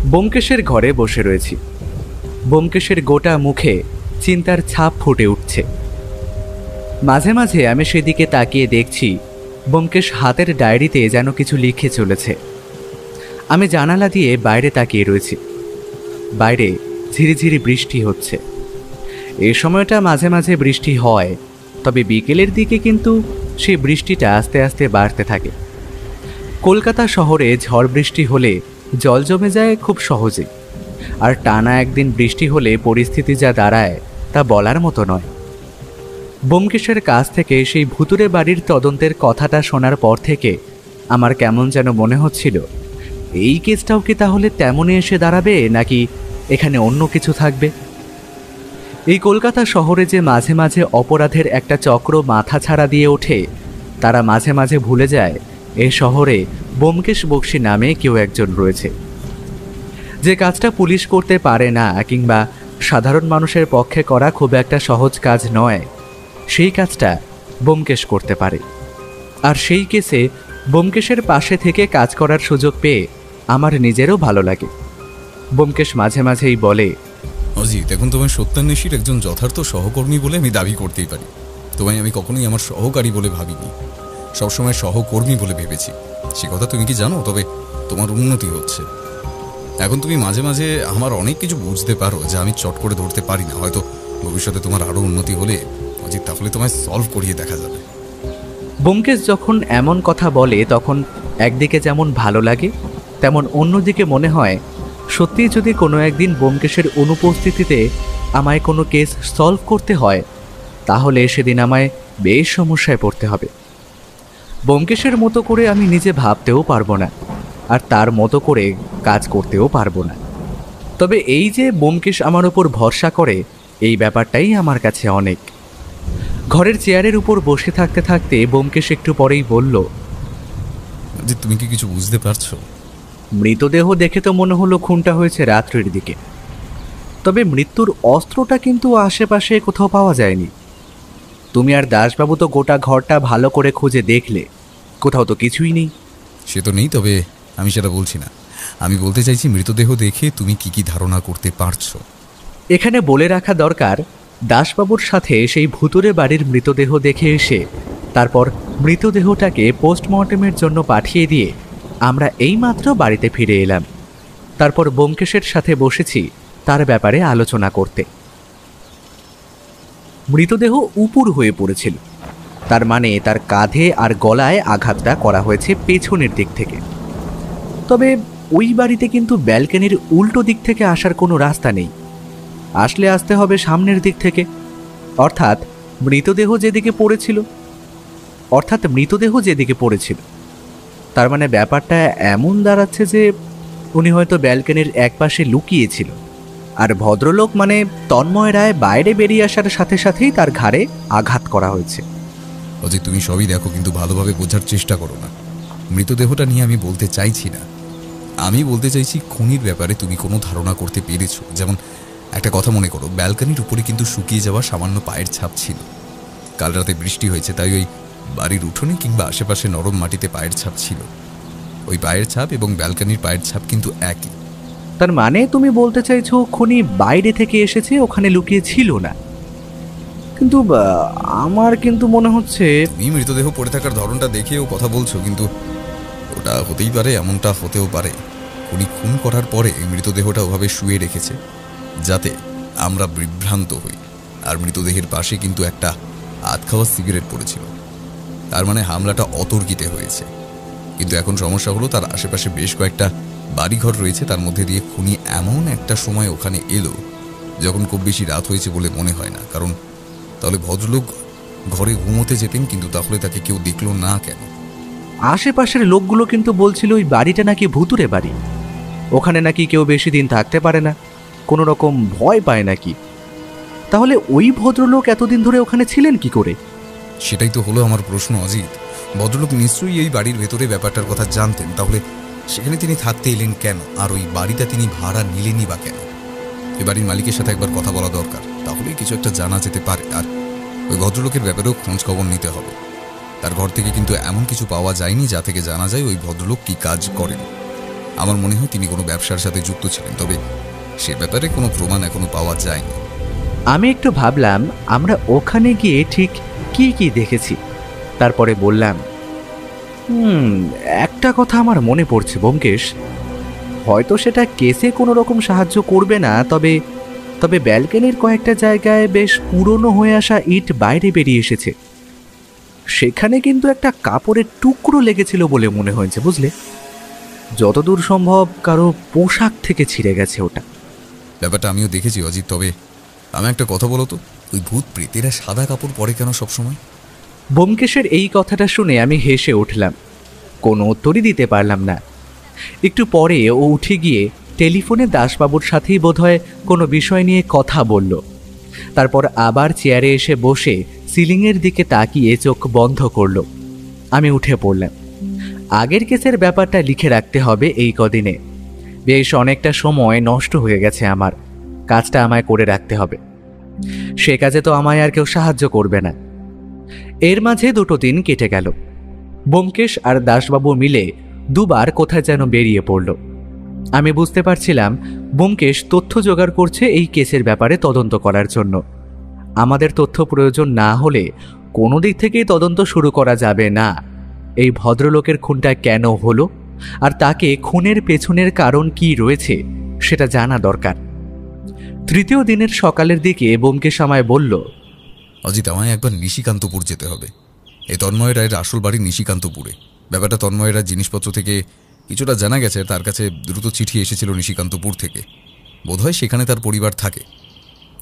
ব্যোমকেশের ঘরে বসে রয়েছি। ব্যোমকেশের গোটা মুখে চিন্তার ছাপ ফুটে উঠছে। মাঝে মাঝে আমি সেদিকে তাকিয়ে দেখছি ব্যোমকেশ হাতের ডায়েরিতে যেন কিছু লিখে চলেছে। আমি জানালা দিয়ে বাইরে তাকিয়ে রয়েছি। বাইরে ঝিরিঝিরি বৃষ্টি হচ্ছে। এই সময়টা মাঝে মাঝে বৃষ্টি হয়, তবে বিকেলের দিকে কিন্তু সেই বৃষ্টিটা আস্তে আস্তে বাড়তে থাকে। কলকাতা শহরে ঝড় বৃষ্টি হলে জল জমে যায় খুব সহজে, আর টানা একদিন বৃষ্টি হলে পরিস্থিতি যা দাঁড়ায় তা বলার মতো নয়। ব্যোমকেশের কাছ থেকে সেই ভুতুরে বাড়ির তদন্তের কথাটা শোনার পর থেকে আমার কেমন যেন মনে হচ্ছিল, এই কেসটাও কি তাহলে তেমনই এসে দাঁড়াবে, নাকি এখানে অন্য কিছু থাকবে। এই কলকাতা শহরে যে মাঝে মাঝে অপরাধের একটা চক্র মাথা ছাড়া দিয়ে ওঠে, তারা মাঝে মাঝে ভুলে যায় এই শহরে ব্যোমকেশ বক্সী নামে কেউ একজন রয়েছে। যে কাজটা পুলিশ করতে পারে না, কিংবা সাধারণ মানুষের পক্ষে করা খুব একটা সহজ কাজ নয়, সেই কাজটা ব্যোমকেশ করতে পারে। আর সেই কেসে ব্যোমকেশের পাশে থেকে কাজ করার সুযোগ পেয়ে আমার নিজেরও ভালো লাগে। ব্যোমকেশ মাঝে মাঝেই বলে, অজিত, এখন তোমায় সত্যান্বেষীর একজন যথার্থ সহকর্মী বলে আমি দাবি করতেই পারি। তোমায় আমি কখনোই আমার সহকারী বলে ভাবিনি, সবসময় সহকর্মী বলে ভেবেছি। সে কথা তুমি কি জানো? তবে তোমার উন্নতি হচ্ছে। এখন তুমি মাঝে মাঝে আমার অনেক কিছু বুঝতে পারো যা আমি চট করে ধরতে পারি না। হয়তো ভবিষ্যতে তোমার আরও উন্নতি হলে অজিত, তাহলে তোমায় সলভ করিয়ে দেখা যাবে। ব্যোমকেশ যখন এমন কথা বলে তখন একদিকে যেমন ভালো লাগে, তেমন অন্যদিকে মনে হয় সত্যিই যদি কোনো একদিন ব্যোমকেশের অনুপস্থিতিতে আমায় কোনো কেস সলভ করতে হয়, তাহলে সেদিন আমায় বেশ সমস্যায় পড়তে হবে। ব্যোমকেশের মতো করে আমি নিজে ভাবতেও পারবো না, আর তার মতো করে কাজ করতেও পারবো না। তবে এই যে ব্যোমকেশ আমার ওপর ভরসা করে, এই ব্যাপারটাই আমার কাছে অনেক। ঘরের চেয়ারের উপর বসে থাকতে থাকতে ব্যোমকেশ একটু পরেই বলল, অজিত, তুমি কি কিছু বুঝতে পারছো? মৃতদেহ দেখে তো মনে হলো খুনটা হয়েছে রাত্রির দিকে, তবে মৃত্যুর অস্ত্রটা কিন্তু আশেপাশে কোথাও পাওয়া যায়নি। তুমি আর দাসবাবু তো গোটা ঘরটা ভালো করে খুঁজে দেখলে, কোথাও তো কিছুই নেই। সে তো নেই, তবে আমি সেটা বলছি না। আমি বলতে চাইছি, মৃতদেহ দেখে তুমি কি কি ধারণা করতে পারছো? এখানে বলে রাখা দরকার, দাসবাবুর সাথে সেই ভুতুরে বাড়ির মৃতদেহ দেখে এসে তারপর মৃতদেহটাকে পোস্টমর্টেমের জন্য পাঠিয়ে দিয়ে আমরা এইমাত্র বাড়িতে ফিরে এলাম। তারপর ব্যোমকেশের সাথে বসেছি তার ব্যাপারে আলোচনা করতে। মৃতদেহ উপুর হয়ে পড়েছিল, তার মানে তার কাঁধে আর গলায় আঘাতটা করা হয়েছে পেছনের দিক থেকে। তবে ওই বাড়িতে কিন্তু ব্যালকনির উল্টো দিক থেকে আসার কোনো রাস্তা নেই। আসতে হবে সামনের দিক থেকে, অর্থাৎ মৃতদেহ যেদিকে পড়েছিল। তার মানে ব্যাপারটা এমন দাঁড়াচ্ছে যে উনি হয়তো ব্যালকনির একপাশে লুকিয়েছিল, আর ভদ্রলোক মানে তন্ময় রায় বাইরে বেরিয়ে আসার সাথে সাথেই তার ঘাড়ে আঘাত করা হয়েছে। অজিত, তুমি সবই দেখো, কিন্তু ভালোভাবে বোঝার চেষ্টা করো না। মৃতদেহটা নিয়ে আমি বলতে চাইছি না। আমি বলতে চাইছি খুনির ব্যাপারে তুমি কোনো ধারণা করতে পেরেছো? যেমন একটা কথা মনে করো, ব্যালকনির উপরে কিন্তু শুকিয়ে যাওয়া সামান্য পায়ের ছাপ ছিল। কাল রাতে বৃষ্টি হয়েছে, তাই ওই বাড়ির উঠোনে কিংবা আশেপাশে নরম মাটিতে পায়ের ছাপ ছিল। ওই পায়ের ছাপ এবং ব্যালকনির পায়ের ছাপ কিন্তু একই। তার মানে তুমি বলতে চাইছো খুনি বাইরে থেকে এসেছে, ওখানে লুকিয়ে ছিল না? কিন্তু আমার কিন্তু মনে হচ্ছে তুমি মৃতদেহ পড়ে থাকার ধরনটা দেখেও কথা বলছো, কিন্তু ওটা হতেই পারে, এমনটা হতেও পারে খুনি খুন করার পরে মৃতদেহটা ওভাবে শুয়ে রেখেছে যাতে আমরা বিভ্রান্ত হই। আর মৃতদেহের পাশে কিন্তু একটা আধ খাওয়া সিগারেট পড়েছিল। তার মানে হামলাটা অতর্কিতে হয়েছে। কিন্তু এখন সমস্যা হলো, তার আশেপাশে বেশ কয়েকটা বাড়িঘর রয়েছে, তার মধ্যে দিয়ে খুনি এমন একটা সময় ওখানে এলো যখন খুব বেশি রাত হয়েছে বলে মনে হয় না। কারণ তাহলে ভদ্রলোক ঘরে ঘুমোতে যেতেন, কিন্তু তাহলে তাকে কেউ দেখলো না কেন? আশেপাশের লোকগুলো কিন্তু বলছিল ওই বাড়িটা নাকি ভুতুরে বাড়ি, ওখানে নাকি কেউ বেশি দিন থাকতে পারে না, কোনো রকম ভয় পায় নাকি। তাহলে ওই ভদ্রলোক এতদিন ধরে ওখানে ছিলেন কি করে? সেটাই তো হলো আমার প্রশ্ন, অজিত। ভদ্রলোক নিশ্চয়ই এই বাড়ির ভেতরে ব্যাপারটার কথা জানতেন, তাহলে সেখানে তিনি থাকতে এলেন কেন? আর ওই বাড়িটা তিনি ভাড়া নিলেনই বা কেন? এই বাড়ির মালিকের সাথে একবার কথা বলা দরকার, তাহলেই কিছু একটা জানা যেতে পারে। আর ওই ভদ্রলোকের ব্যাপারেও খোঁজ খবর নিতে হবে। তার ঘর থেকে কিন্তু এমন কিছু পাওয়া যায়নি যা থেকে জানা যায় ওই ভদ্রলোক কি কাজ করেন। আমার মনে হয় তিনি কোনো ব্যবসার সাথে যুক্ত ছিলেন, তবে সে ব্যাপারে কোনো প্রমাণ এখনো পাওয়া যায়নি। আমি একটু ভাবলাম আমরা ওখানে গিয়ে ঠিক কি কি দেখেছি। তারপরে বললাম, একটা কথা আমার মনে পড়ছে ব্যোমকেশ, হয়তো সেটা কেসে কোনো রকম সাহায্য করবে না, তবে তবে ব্যালকনির কয়েকটা জায়গায় বেশ পুরনো হয়ে আসা ইট বাইরে বেরিয়ে এসেছে। সেখানে কিন্তু একটা কাপড়ের টুকরো লেগেছিল বলে মনে হয়েছে, বুঝলে? যতদূর সম্ভব কারো পোশাক থেকে ছিঁড়ে গেছে ওটা। ব্যাপারটা আমিও দেখেছি অজিত, তবে আমি একটা কথা বলো তো, ওই ভূত প্রেতেরা সাদা কাপড় পরে কেন সবসময়? ব্যোমকেশের এই কথাটা শুনে আমি হেসে উঠলাম, কোনো উত্তরই দিতে পারলাম না। একটু পরে ও উঠে গিয়ে টেলিফোনে দাসবাবুর সাথেই বোধহয় কোনো বিষয় নিয়ে কথা বলল। তারপর আবার চেয়ারে এসে বসে সিলিংয়ের দিকে তাকিয়ে চোখ বন্ধ করল। আমি উঠে পড়লাম। আগের কেসের ব্যাপারটা লিখে রাখতে হবে এই কদিনে। বেশ অনেকটা সময় নষ্ট হয়ে গেছে আমার, কাজটা আমায় করে রাখতে হবে। সে কাজে তো আমায় আর কেউ সাহায্য করবে না। এর মাঝে 2 দিন কেটে গেল। ব্যোমকেশ আর দাসবাবু মিলে দুবার কোথায় যেন বেরিয়ে পড়ল। আমি বুঝতে পারছিলাম ব্যোমকেশ তথ্য জোগাড় করছে এই কেসের ব্যাপারে তদন্ত করার জন্য। আমাদের তথ্য প্রয়োজন না হলে কোনো দিক থেকেই তদন্ত শুরু করা যাবে না। এই ভদ্রলোকের খুনটা কেন হলো আর তাকে খুনের পেছনের কারণ কি রয়েছে সেটা জানা দরকার। 3য় দিনের সকালের দিকে ব্যোমকেশ আমায় বলল, অজিত, আমায় একবার নিশিকান্তপুর যেতে হবে। এই তন্ময় রায়ের আসল বাড়ি নিশিকান্তপুরে। ব্যাপারটা তন্ময় রায়ের জিনিসপত্র থেকে কিছুটা জানা গেছে। তার কাছে দ্রুত চিঠি এসেছিল নিশিকান্তপুর থেকে, বোধহয় সেখানে তার পরিবার থাকে।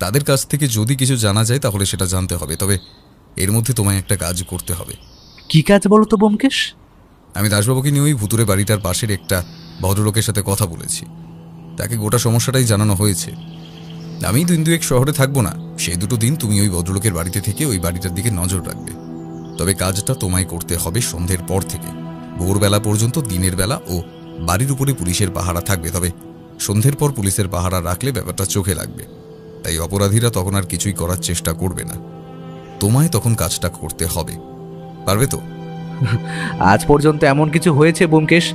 তাদের কাছ থেকে যদি কিছু জানা যায় তাহলে সেটা জানতে হবে, তবে এর মধ্যে তোমায় একটা কাজ করতে হবে। কি কাজ বলো তো ব্যোমকেশ? আমি দাসবাবুকে নিয়ে ওই ভুতুরে বাড়িটার পাশের একটা ভদ্রলোকের সাথে কথা বলেছি। তাকে গোটা সমস্যাটাই জানানো হয়েছে। আমি 2 শহরে থাকবো না, সেই 2 দিন তুমি ওই ভদ্রলোকের বাড়িতে থেকে ওই বাড়িটার দিকে নজর রাখবে। তবে কাজটা তোমায় করতে হবে সন্ধ্যের পর থেকে ভোরবেলা পর্যন্ত। দিনের বেলা ও বাড়ির উপরে পুলিশের পাহারা থাকবে, তবে সন্ধ্যের পর পুলিশের পাহারা রাখলে ব্যাপারটা চোখে লাগবে। তাই অপরাধীরা তখন আর কিছুই করার চেষ্টা করবে না। তোমায় তখন কাজটা করতে হবে, পারবে তো? আজ পর্যন্ত এমন কিছু হয়েছে ব্যোমকেশ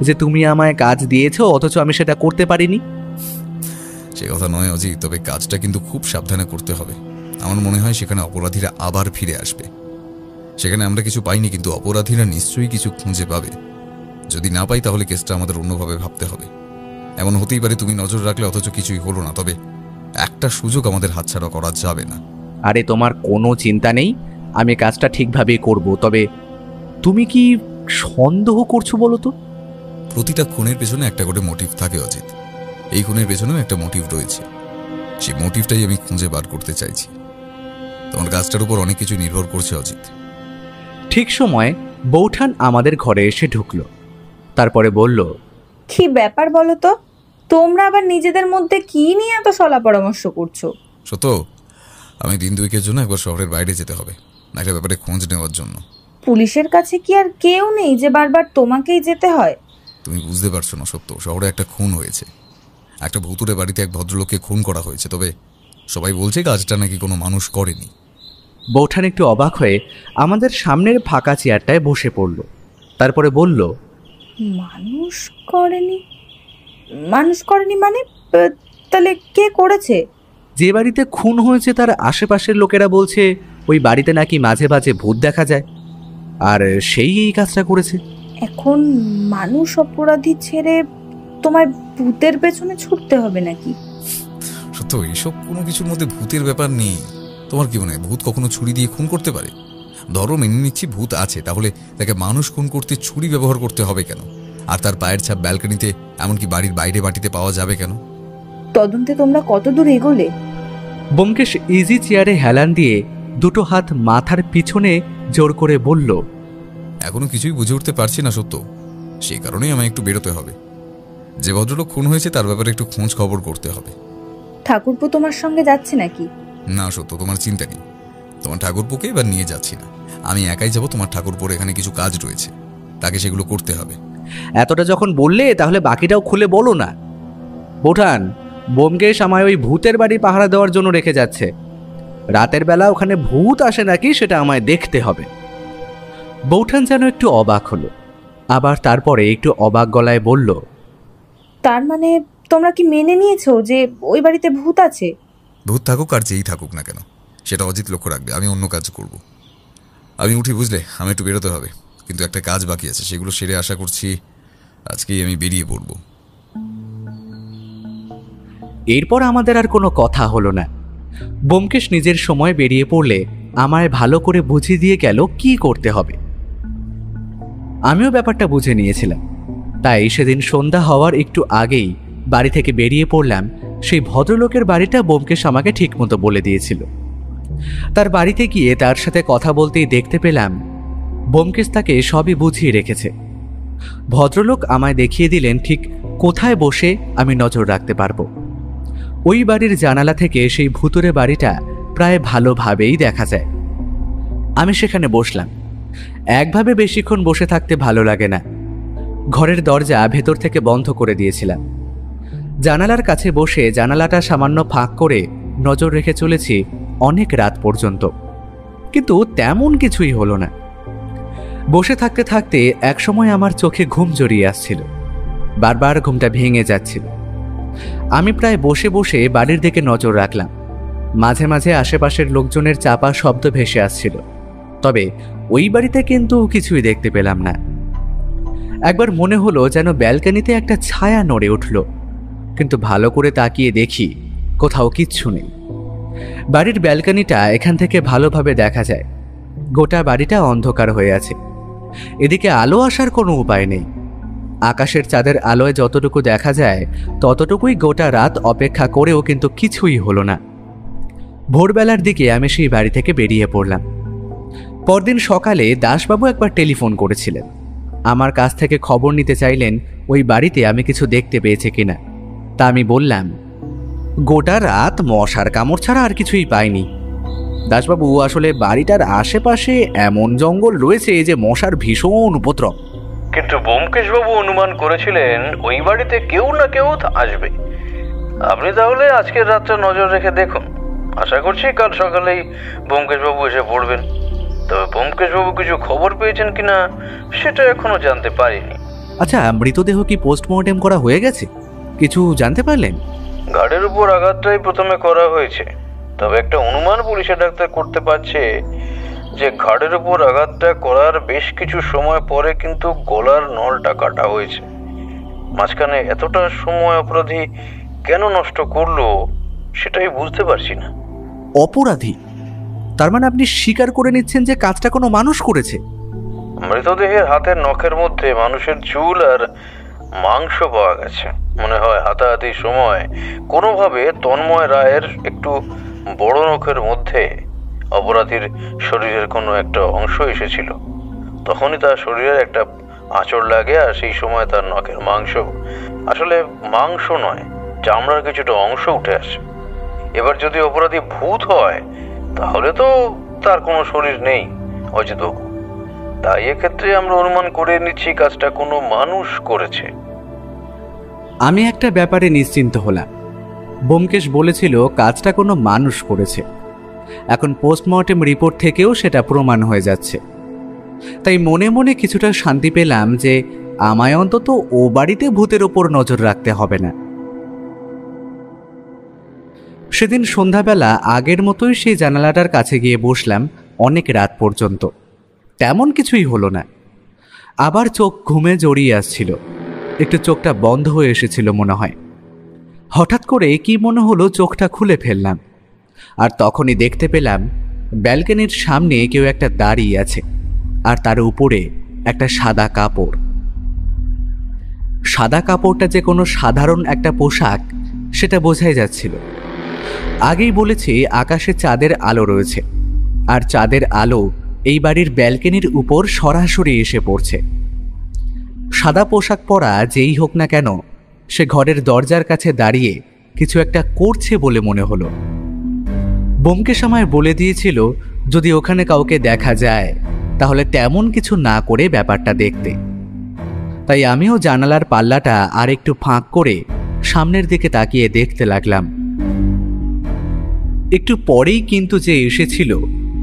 যে তুমি আমায় কাজ দিয়েছো অথচ আমি সেটা করতে পারিনি? সে কথা নয় অজিত, তবে কাজটা কিন্তু খুব সাবধানে করতে হবে। আমার মনে হয় সেখানে অপরাধীরা আবার ফিরে আসবে। সেখানে আমরা কিছু পাইনি, কিন্তু অপরাধীরা নিশ্চয়ই কিছু খুঁজে পাবে। যদি না পাই তাহলে কেসটা আমাদের অন্যভাবে ভাবতে হবে। এমন হতেই পারে তুমি নজর রাখলে অথচ কিছুই হলো না, তবে একটা সুযোগ আমাদের হাতছাড়া করা যাবে না। আরে তোমার কোনো চিন্তা নেই, আমি কাজটা ঠিকভাবেই করব। তবে তুমি কি সন্দেহ করছো বলো তো? প্রতিটা খুনের পেছনে একটা করে মোটিভ থাকে অজিত। এই খুনের পেছনেও একটা মোটিভ রয়েছে। সেই মোটিভটাই আমি খুঁজে বার করতে চাইছি। তোমার কাজটার উপর অনেক কিছু নির্ভর করছে অজিত। ঠিক সময় বৌঠান আমাদের ঘরে এসে ঢুকলো। তারপরে বলল, কি ব্যাপার বলো তো, তোমরা আবার নিজেদের মধ্যে কি নিয়ে এত সলা পরামর্শ করছো? সত্য, আমি 2 জন্য একবার শহরের বাইরে যেতে হবে, একটা ব্যাপারে খোঁজ নেওয়ার জন্য। পুলিশের কাছে কি আর কেউ নেই যে বারবার তোমাকেই যেতে হয়? তুমি বুঝতে পারছো না সত্য, শহরে একটা খুন হয়েছে। একটা ভুতুরে বাড়িতে এক ভদ্রলোককে খুন করা হয়েছে, তবে সবাই বলছে কাজটা নাকি কোনো মানুষ করেনি। বৌঠান একটু অবাক হয়ে আমাদের সামনের ফাঁকা চেয়ারটায় বসে পড়ল। তারপরে বলল, মানুষ করেনি? মানুষ করেনি মানে তাহলে কে করেছে? যে বাড়িতে খুন হয়েছে তার আশেপাশের লোকেরা বলছে ওই বাড়িতে নাকি মাঝে মাঝে ভূত দেখা যায়, আর সেই এই কাজটা করেছে। এখন মানুষ অপরাধী ছেড়ে তোমায় ভূতের পেছনে ছুটতে হবে নাকি? সত্য, এইসব কোনো কিছুর মধ্যে ভূতের ব্যাপার নেই। তোমার কি মনে হয় ভূত কখনো ছুরি দিয়ে খুন করতে পারে? ধরো মেনে নিচ্ছি ভূত আছে, তাহলে তাকে মানুষ খুন করতে ছুরি ব্যবহার করতে হবে কেন? আর তার পায়ের ছাপ ব্যালকনিতে, এমনকি বাড়ির বাইরে মাটিতে পাওয়া যাবে কেন? তদন্তে তোমরা কত দূর এগোলে? ব্যোমকেশ ইজি চেয়ারে হেলান দিয়ে 2 হাত মাথার পিছনে জোর করে বলল, এখনো কিছুই বুঝে উঠতে পারছি না সত্য। সেই কারণেই আমায় একটু বেরোতে হবে। যে ভদ্রলোক খুন হয়েছে তার ব্যাপারে একটু খোঁজ খবর করতে হবে। ঠাকুরপো তোমার সঙ্গে যাচ্ছে নাকি? না সত্য, তোমার চিন্তা নেই। তোমার ঠাকুরপোকে এবার নিয়ে যাচ্ছি না, আমি একাই যাব। তোমার ঠাকুরপোর এখানে কিছু কাজ রয়েছে, তাকে সেগুলো করতে হবে। এতটা যখন বললে তাহলে বাকিটাও খুলে বলো না। বৌঠান, ব্যোমকেশ আমায় ওই ভূতের বাড়ি পাহারা দেওয়ার জন্য রেখে যাচ্ছে। রাতের বেলা ওখানে ভূত আসে নাকি সেটা আমায় দেখতে হবে। বৌঠান যেন একটু অবাক হলো, আবার তারপরে একটু অবাক গলায় বলল, তার মানে তোমরা কি মেনে নিয়েছো যে ওই বাড়িতে ভূত আছে? ভূত থাকুক আর যেই থাকুক না কেন, সেটা অজিত লক্ষ্য রাখবে। আমি অন্য কাজ করব। আমি উঠি, বুঝলে? আমি একটু বেরোতে হবে, কিন্তু একটা কাজ বাকি আছে, সেগুলো সেরে আশা করছি আজকেই আমি বেরিয়ে পড়ব। এরপর আমাদের আর কোনো কথা হলো না। ব্যোমকেশ নিজের সময় বেরিয়ে পড়লে আমায় ভালো করে বুঝিয়ে দিয়ে গেল কি করতে হবে। আমিও ব্যাপারটা বুঝে নিয়েছিলাম, তাই সেদিন সন্ধ্যা হওয়ার একটু আগেই বাড়ি থেকে বেরিয়ে পড়লাম। সেই ভদ্রলোকের বাড়িটা ব্যোমকেশ আমাকে ঠিকমতো বলে দিয়েছিল। তার বাড়িতে গিয়ে তার সাথে কথা বলতেই দেখতে পেলাম ব্যোমকেশ তাকে সবই বুঝিয়ে রেখেছে। ভদ্রলোক আমায় দেখিয়ে দিলেন ঠিক কোথায় বসে আমি নজর রাখতে পারবো। ওই বাড়ির জানালা থেকে সেই ভুতুরে বাড়িটা প্রায় ভালোভাবেই দেখা যায়। আমি সেখানে বসলাম। একভাবে বেশিক্ষণ বসে থাকতে ভালো লাগে না। ঘরের দরজা ভেতর থেকে বন্ধ করে দিয়েছিলাম। জানালার কাছে বসে জানালাটা সামান্য ফাঁক করে নজর রেখে চলেছি অনেক রাত পর্যন্ত, কিন্তু তেমন কিছুই হলো না। বসে থাকতে থাকতে একসময় আমার চোখে ঘুম জড়িয়ে আসছিল, বারবার ঘুমটা ভেঙে যাচ্ছিল। আমি প্রায় বসে বসে বাড়ির দিকে নজর রাখলাম। মাঝে মাঝে আশেপাশের লোকজনের চাপা শব্দ ভেসে আসছিল, তবে ওই বাড়িতে কিন্তু কিছুই দেখতে পেলাম না। একবার মনে হলো যেন ব্যালকনিতে একটা ছায়া নড়ে উঠল, কিন্তু ভালো করে তাকিয়ে দেখি কোথাও কিচ্ছু নেই। বাড়ির ব্যালকনিটা এখান থেকে ভালোভাবে দেখা যায়। গোটা বাড়িটা অন্ধকার হয়ে আছে, এদিকে আলো আসার কোনো উপায় নেই। আকাশের চাঁদের আলোয় যতটুকু দেখা যায় ততটুকুই গোটা রাত অপেক্ষা করেও কিন্তু কিছুই হলো না। ভোরবেলার দিকে আমি সেই বাড়ি থেকে বেরিয়ে পড়লাম। পরদিন সকালে দাসবাবু একবার টেলিফোন করেছিলেন, আমার কাছ থেকে খবর নিতে চাইলেন ওই বাড়িতে আমি কিছু দেখতে পেয়েছি কিনা। তা আমি বললাম, গোটা রাত মশার কামড় ছাড়া আর কিছুই পাইনি দাসবাবু। আসলে বাড়িটার আশেপাশে এমন জঙ্গল রয়েছে যে মশার ভীষণ উপদ্রব। কিন্তু ব্যোমকেশবাবু অনুমান করেছিলেন ওই বাড়িতে কেউ না কেউ আসবে। আপনি তাহলে আজকের রাতটা নজর রেখে দেখুন। আশা করছি কাল সকালেই ব্যোমকেশবাবু এসে পড়বেন। তবে ব্যোমকেশবাবু কিছু খবর পেয়েছেন কিনা সেটা এখনো জানতে পারিনি। আচ্ছা, মৃতদেহ কি পোস্টমর্টেম করা হয়ে গেছে? কিছু জানতে পারলেন? ঘাড়ের উপর আঘাতটাই প্রথমে করা হয়েছে, তবে একটা অনুমান পুলিশের ডাক্তার করতে পারছে যে ঘাড়ের উপর আঘাতটা করার বেশ কিছু সময় পরে কিন্তু গলার নলটা কাটা হয়েছে। মাঝখানে এতটা সময় অপরাধী কেন নষ্ট করলো সেটাই বুঝতে পারছি না। অপরাধী? তার মানে আপনি স্বীকার করে নিচ্ছেন যে কাজটা কোনো মানুষ করেছে? মৃতদেহের হাতের নখের মধ্যে মানুষের চুল আর মাংস পাওয়া গেছে। মনে হয় হাতাহাতির সময় কোনোভাবে তন্ময় রায়ের একটু বড় নখের মধ্যে অপরাধীর শরীরের কোনো একটা অংশ এসেছিল। তখনই তার শরীরের একটা আঁচড় লাগে, আর সেই সময় তার নখের মাংস, আসলে মাংস নয়, চামড়ার কিছুটা অংশ উঠে আসে। এবার যদি অপরাধী ভূত হয় তাহলে তো তার কোনো শরীর নেই অজিতবাবু। তাই এক্ষেত্রে আমরা অনুমান করে নিচ্ছি কাজটা কোনো মানুষ করেছে। আমি একটা ব্যাপারে নিশ্চিন্ত হলাম। ব্যোমকেশ বলেছিল কাজটা কোনো মানুষ করেছে। এখন পোস্টমর্টেম রিপোর্ট থেকেও সেটা প্রমাণ হয়ে যাচ্ছে। তাই মনে মনে কিছুটা শান্তি পেলাম যে আমায় অন্তত ও বাড়িতে ভূতের ওপর নজর রাখতে হবে না। সেদিন সন্ধ্যাবেলা আগের মতোই সেই জানালাটার কাছে গিয়ে বসলাম অনেক রাত পর্যন্ত। তেমন কিছুই হলো না। আবার চোখ ঘুমে জড়িয়ে আসছিল, একটু চোখটা বন্ধ হয়ে এসেছিল মনে হয়। হঠাৎ করে কি মনে হলো চোখটা খুলে ফেললাম, আর তখনই দেখতে পেলাম ব্যালকনির সামনে কেউ একটা দাঁড়িয়ে আছে, আর তার উপরে একটা সাদা কাপড়। সাদা কাপড়টা যে কোনো সাধারণ একটা পোশাক সেটা বোঝাই যাচ্ছিল। আগেই বলেছি আকাশে চাঁদের আলো রয়েছে, আর চাঁদের আলো এই বাড়ির ব্যালকনির উপর সরাসরি এসে পড়ছে। সাদা পোশাক পরা যেই হোক না কেন, সে ঘরের দরজার কাছে দাঁড়িয়ে কিছু একটা করছে বলে মনে হলো। ব্যোমকেশ আমায় বলে দিয়েছিল যদি ওখানে কাউকে দেখা যায় তাহলে তেমন কিছু না করে ব্যাপারটা দেখতে। তাই আমিও জানালার পাল্লাটা আর একটু ফাঁক করে সামনের দিকে তাকিয়ে দেখতে লাগলাম। একটু পরেই কিন্তু যে এসেছিল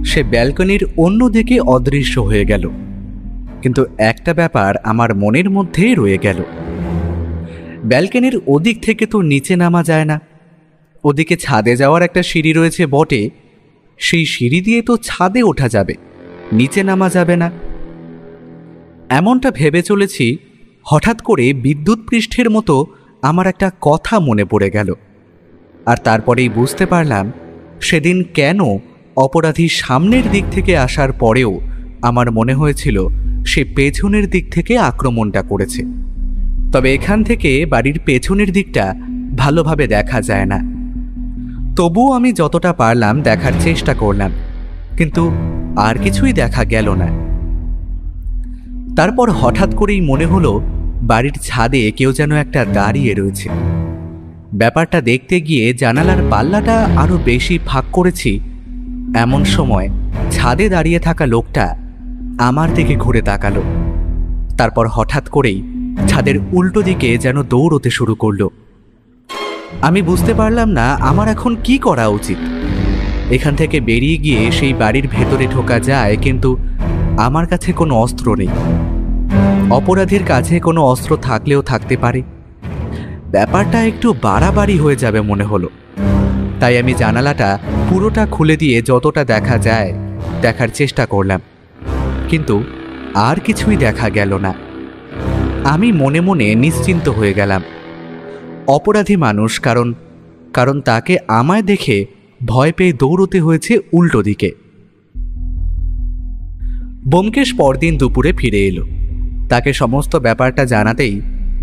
সে ব্যালকনির অন্য দিকে অদৃশ্য হয়ে গেল। কিন্তু একটা ব্যাপার আমার মনের মধ্যেই রয়ে গেল। ব্যালকনির ওদিক থেকে তো নিচে নামা যায় না। ওদিকে ছাদে যাওয়ার একটা সিঁড়ি রয়েছে বটে, সেই সিঁড়ি দিয়ে তো ছাদে ওঠা যাবে, নিচে নামা যাবে না। এমনটা ভেবে চলেছি, হঠাৎ করে বিদ্যুৎ পৃষ্ঠের মতো আমার একটা কথা মনে পড়ে গেল। আর তারপরেই বুঝতে পারলাম সেদিন কেন অপরাধী সামনের দিক থেকে আসার পরেও আমার মনে হয়েছিল সে পেছনের দিক থেকে আক্রমণটা করেছে। তবে এখান থেকে বাড়ির পেছনের দিকটা ভালোভাবে দেখা যায় না। তবুও আমি যতটা পারলাম দেখার চেষ্টা করলাম, কিন্তু আর কিছুই দেখা গেল না। তারপর হঠাৎ করেই মনে হলো বাড়ির ছাদে কেউ যেন একটা দাঁড়িয়ে রয়েছে। ব্যাপারটা দেখতে গিয়ে জানালার পাল্লাটা আরো বেশি ফাঁক করেছি। এমন সময় ছাদে দাঁড়িয়ে থাকা লোকটা আমার দিকে ঘুরে তাকালো। তারপর হঠাৎ করেই ছাদের উল্টো দিকে যেন দৌড়তে শুরু করলো। আমি বুঝতে পারলাম না আমার এখন কি করা উচিত। এখান থেকে বেরিয়ে গিয়ে সেই বাড়ির ভেতরে ঢোকা যায়, কিন্তু আমার কাছে কোনো অস্ত্র নেই। অপরাধীর কাছে কোনো অস্ত্র থাকলেও থাকতে পারে। ব্যাপারটা একটু বাড়াবাড়ি হয়ে যাবে মনে হলো। তাই আমি জানালাটা পুরোটা খুলে দিয়ে যতটা দেখা যায় দেখার চেষ্টা করলাম, কিন্তু আর কিছুই দেখা গেল না। আমি মনে মনে নিশ্চিন্ত হয়ে গেলাম। অপরাধী মানুষ, কারণ তাকে আমায় দেখে ভয় পেয়ে দৌড়তে হয়েছে উল্টো দিকে। ব্যোমকেশ পরদিন দুপুরে ফিরে এলো। তাকে সমস্ত ব্যাপারটা জানাতেই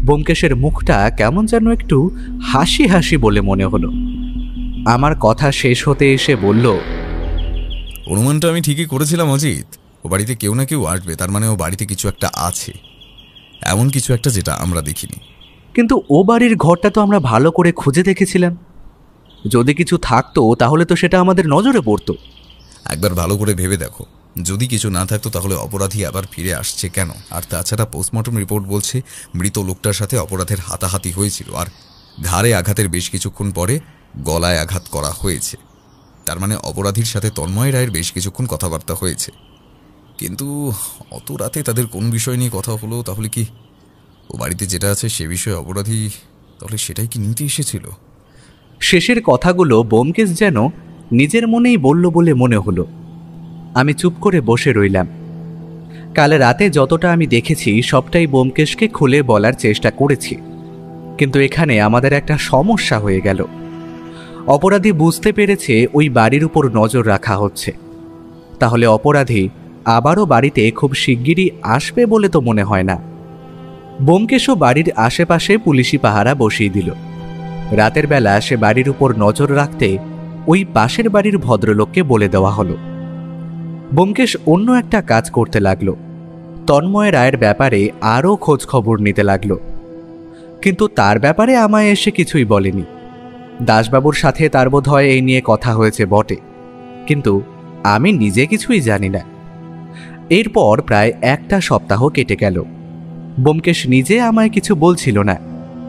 ব্যোমকেশের মুখটা কেমন যেন একটু হাসি হাসি বলে মনে হলো। আমার কথা শেষ হতে এসে বলল, অনুমানটা আমি ঠিকই করেছিলাম অজিত। ও বাড়িতে কেউ না কেউ আসবে, তার মানে ও বাড়িতে কিছু একটা আছে, এমন কিছু একটা যেটা আমরা দেখিনি। কিন্তু ও বাড়ির ঘরটা তো আমরা ভালো করে খুঁজে দেখেছিলাম। যদি কিছু থাকতো তাহলে তো সেটা আমাদের নজরে পড়তো। একবার ভালো করে ভেবে দেখো, যদি কিছু না থাকতো তাহলে অপরাধী আবার ফিরে আসছে কেন? আর তাছাড়া পোস্টমর্টম রিপোর্ট বলছে মৃত লোকটার সাথে অপরাধের হাতাহাতি হয়েছিল, আর ঘাড়ে আঘাতের বেশ কিছুক্ষণ পরে গলায় আঘাত করা হয়েছে। তার মানে অপরাধীর সাথে তন্ময় রায়ের বেশ কিছুক্ষণ কথাবার্তা হয়েছে। কিন্তু অত রাতে তাদের কোন বিষয় নিয়ে কথা হলো? তাহলে কি ও বাড়িতে যেটা আছে সে বিষয়ে অপরাধী তাহলে সেটাই কি নিতে এসেছিল? শেষের কথাগুলো ব্যোমকেশ যেন নিজের মনেই বলল বলে মনে হলো। আমি চুপ করে বসে রইলাম। কাল রাতে যতটা আমি দেখেছি সবটাই ব্যোমকেশকে খুলে বলার চেষ্টা করেছি, কিন্তু এখানে আমাদের একটা সমস্যা হয়ে গেল। অপরাধী বুঝতে পেরেছে ওই বাড়ির উপর নজর রাখা হচ্ছে। তাহলে অপরাধী আবারও বাড়িতে খুব শিগগিরই আসবে বলে তো মনে হয় না। ব্যোমকেশও বাড়ির আশেপাশে পুলিশি পাহারা বসিয়ে দিল। রাতের বেলা সে বাড়ির উপর নজর রাখতে ওই পাশের বাড়ির ভদ্রলোককে বলে দেওয়া হলো। ব্যোমকেশ অন্য একটা কাজ করতে লাগলো। তন্ময় রায়ের ব্যাপারে আরও খোঁজ খবর নিতে লাগলো, কিন্তু তার ব্যাপারে আমায় এসে কিছুই বলেনি। দাসবাবুর সাথে তার বোধ হয় এই নিয়ে কথা হয়েছে বটে, কিন্তু আমি নিজে কিছুই জানি না। এরপর প্রায় একটা সপ্তাহ কেটে গেল। ব্যোমকেশ নিজে আমায় কিছু বলছিল না,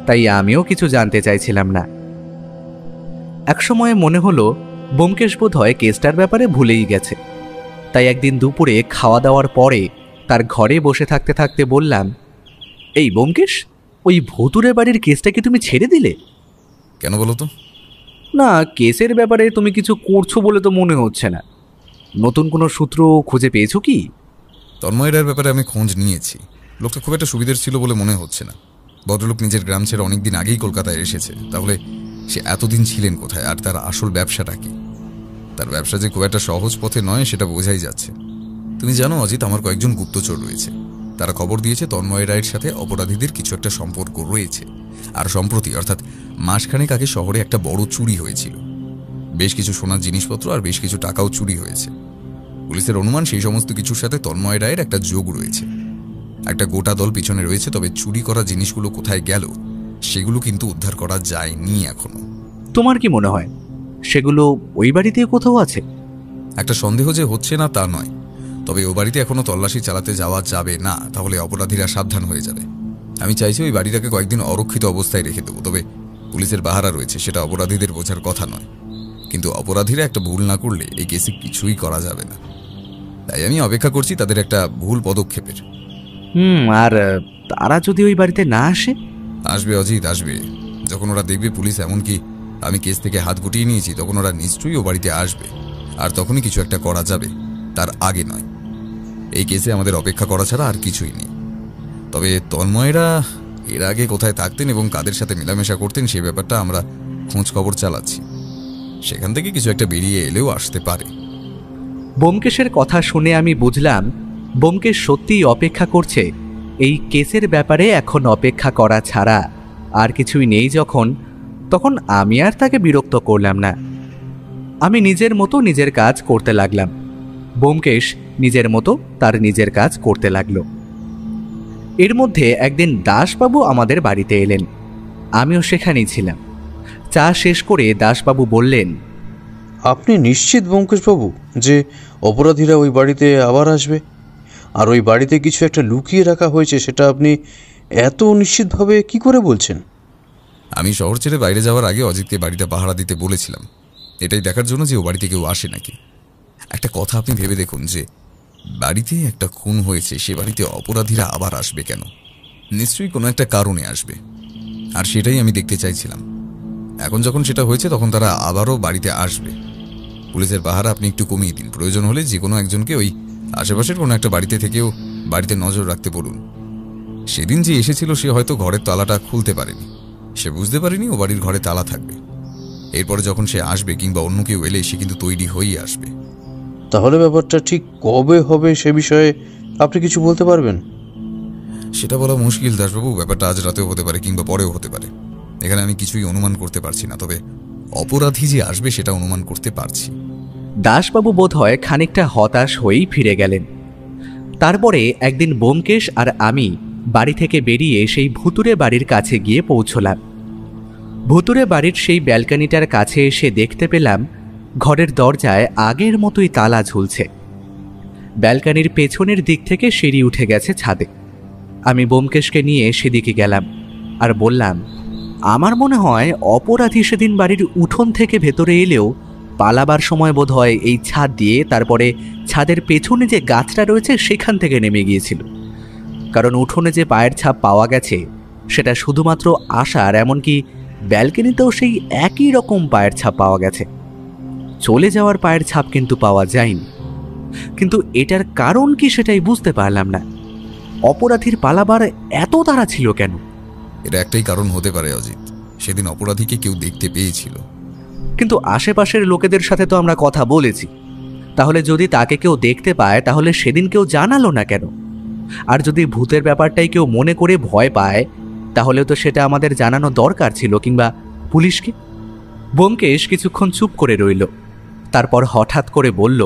তাই আমিও কিছু জানতে চাইছিলাম না। একসময় মনে হলো ব্যোমকেশ বোধ হয় কেসটার ব্যাপারে ভুলেই গেছে। তাই একদিন দুপুরে খাওয়া দাওয়ার পরে তার ঘরে বসে থাকতে থাকতে বললাম, এই ব্যোমকেশ, ওই ভুতুরে বাড়ির কেসটা কি তুমি ছেড়ে দিলে? কেন বলো তো? না, কেসের ব্যাপারে তুমি কিছু করছো বলে তো মনে হচ্ছে না। নতুন কোনো সূত্র খুঁজে পেয়েছো কি? তন্ময় রায়ের ব্যাপারে আমি খোঁজ নিয়েছি। লোকটা খুব একটা সুবিধার ছিল বলে মনে হচ্ছে না। ভদ্রলোক নিজের গ্রাম ছেড়ে অনেকদিন আগেই কলকাতায় এসেছে। তাহলে সে এতদিন ছিলেন কোথায়, আর তার আসল ব্যবসাটা কি? তার ব্যবসা যে খুব একটা সহজ পথে নয় সেটা বোঝাই যাচ্ছে। তুমি জানো অজিত, আমার কয়েকজন গুপ্তচর রয়েছে। তারা খবর দিয়েছে তন্ময় রায়ের সাথে অপরাধীদের কিছু একটা সম্পর্ক রয়েছে। আর সম্প্রতি অর্থাৎ মাসখানেক আগে শহরে একটা বড় চুরি হয়েছিল। বেশ কিছু সোনার জিনিসপত্র আর বেশ কিছু টাকাও চুরি হয়েছে। পুলিশের অনুমান সেই সমস্ত কিছুর সাথে তন্ময় রায়ের একটা যোগ রয়েছে। একটা গোটা দল পিছনে রয়েছে, তবে চুরি করা জিনিসগুলো কোথায় গেল সেগুলো কিন্তু উদ্ধার করা যায়নি এখনো। তোমার কি মনে হয় সেগুলো ওই বাড়িতে কোথাও আছে? একটা সন্দেহ যে হচ্ছে না তা নয়, তবে ও বাড়িতে এখনো তল্লাশি চালাতে যাওয়া যাবে না, তাহলে অপরাধীরা সাবধান হয়ে যাবে। আমি চাইছি ওই বাড়িটাকে কয়েকদিন অরক্ষিত অবস্থায় রেখে দেবো। তবে পুলিশের পাহারা রয়েছে, সেটা অপরাধীদের বোঝার কথা নয়। কিন্তু অপরাধীরা একটা ভুল না করলে এই কেসে কিছুই করা যাবে না। তাই আমি অপেক্ষা করছি তাদের একটা ভুল পদক্ষেপের। আর তারা যদি ওই বাড়িতে না আসে? আসবে অজিত, আসবে। যখন ওরা দেখবে পুলিশ এমনকি আমি কেস থেকে হাত গুটিয়ে নিয়েছি, তখন ওরা নিশ্চয়ই ও বাড়িতে আসবে। আর তখনই কিছু একটা করা যাবে, তার আগে নয়। এই কেসে আমাদের অপেক্ষা করা ছাড়া আর কিছুই নেই। তবে তন্ময়েরা এর আগে কোথায় থাকতেন এবং কাদের সাথে মেলামেশা করতেন সে ব্যাপারটা আমরা খোঁজ খবর চালাচ্ছি। সেখান থেকে কিছু একটা বেরিয়ে এলেও আসতে পারে। ব্যোমকেশের কথা শুনে আমি বুঝলাম ব্যোমকেশ সত্যিই অপেক্ষা করছে। এই কেসের ব্যাপারে এখন অপেক্ষা করা ছাড়া আর কিছুই নেই। তখন আমি আর তাকে বিরক্ত করলাম না। আমি নিজের মতো নিজের কাজ করতে লাগলাম। ব্যোমকেশ নিজের মতো তার নিজের কাজ করতে লাগলো। এর মধ্যে একদিন দাসবাবু আমাদের বাড়িতে এলেন। আমিও সেখানেই ছিলাম। চা শেষ করে দাসবাবু বললেন, আপনি নিশ্চিত ব্যোমকেশবাবু যে অপরাধীরা ওই বাড়িতে আবার আসবে? আর ওই বাড়িতে কিছু একটা লুকিয়ে রাখা হয়েছে, সেটা আপনি এত নিশ্চিতভাবে কি করে বলছেন? আমি শহর ছেড়ে বাইরে যাওয়ার আগে অজিতকে বাড়িটা পাহারা দিতে বলেছিলাম, এটাই দেখার জন্য যে ও বাড়িতে কেউ আসে নাকি। একটা কথা আপনি ভেবে দেখুন, যে বাড়িতে একটা খুন হয়েছে, সে বাড়িতে অপরাধীরা আবার আসবে কেন? নিশ্চয়ই কোনো একটা কারণে আসবে, আর সেটাই আমি দেখতে চাইছিলাম। এখন যখন সেটা হয়েছে তখন তারা আবারও বাড়িতে আসবে। পুলিশের পাহারা আপনি একটু কমিয়ে দিন। প্রয়োজন হলে যে কোনো একজনকে ওই আশেপাশের কোনো একটা বাড়িতে থেকেও বাড়িতে নজর রাখতে বলুন। সেদিন যে এসেছিল সে হয়তো ঘরের তালাটা খুলতে পারেনি, সে বুঝতে পারেনি ও বাড়ির ঘরে তালা থাকবে। এরপরে যখন সে আসবে কিংবা অন্য কেউ এলে সে কিন্তু তৈরি হয়েই আসবে। তাহলে ব্যাপারটা ঠিক কবে হবে সে বিষয়ে আপনি কিছু বলতে পারবেন? সেটা বলা মুশকিল দাসবাবু। ব্যাপারটা আজ রাতেও হতে পারে কিংবা পরেও হতে পারে। এখানে আমি কিছুই অনুমান করতে পারছি না, তবে অপরাধী যে আসবে সেটা অনুমান করতে পারছি। দাসবাবু বোধহয় খানিকটা হতাশ হয়েই ফিরে গেলেন। তারপরে একদিন ব্যোমকেশ আর আমি বাড়ি থেকে বেরিয়ে সেই ভুতুরে বাড়ির কাছে গিয়ে পৌঁছলাম। ভুতুরে বাড়ির সেই ব্যালকনিটার কাছে এসে দেখতে পেলাম ঘরের দরজায় আগের মতোই তালা ঝুলছে। ব্যালকনির পেছনের দিক থেকে সিঁড়ি উঠে গেছে ছাদে। আমি ব্যোমকেশকে নিয়ে সেদিকে গেলাম আর বললাম, আমার মনে হয় অপরাধী সেদিন বাড়ির উঠোন থেকে ভেতরে এলেও পালাবার সময় বোধহয় এই ছাদ দিয়ে, তারপরে ছাদের পেছনে যে গাছটা রয়েছে সেখান থেকে নেমে গিয়েছিল। কারণ উঠোনে যে পায়ের ছাপ পাওয়া গেছে সেটা শুধুমাত্র আশার, এমনকি ব্যালকনিতেও সেই একই রকম পায়ের ছাপ পাওয়া গেছে। চলে যাওয়ার পায়ের ছাপ কিন্তু পাওয়া যায়নি। কিন্তু এটার কারণ কি সেটাই বুঝতে পারলাম না। অপরাধীর পালাবার এত তাড়া ছিল কেন? এটা একটাই কারণ হতে পারে অজিত, সেদিন অপরাধীকে কেউ দেখতে পেয়েছিল। কিন্তু আশেপাশের লোকেদের সাথে তো আমরা কথা বলেছি। তাহলে যদি তাকে কেউ দেখতে পায় তাহলে সেদিন কেউ জানালো না কেন? আর যদি ভূতের ব্যাপারটাই কেউ মনে করে ভয় পায় তাহলে তো সেটা আমাদের জানানো দরকার ছিল, কিংবা পুলিশকে। ব্যোমকেশ কিছুক্ষণ চুপ করে রইল, তারপর হঠাৎ করে বলল,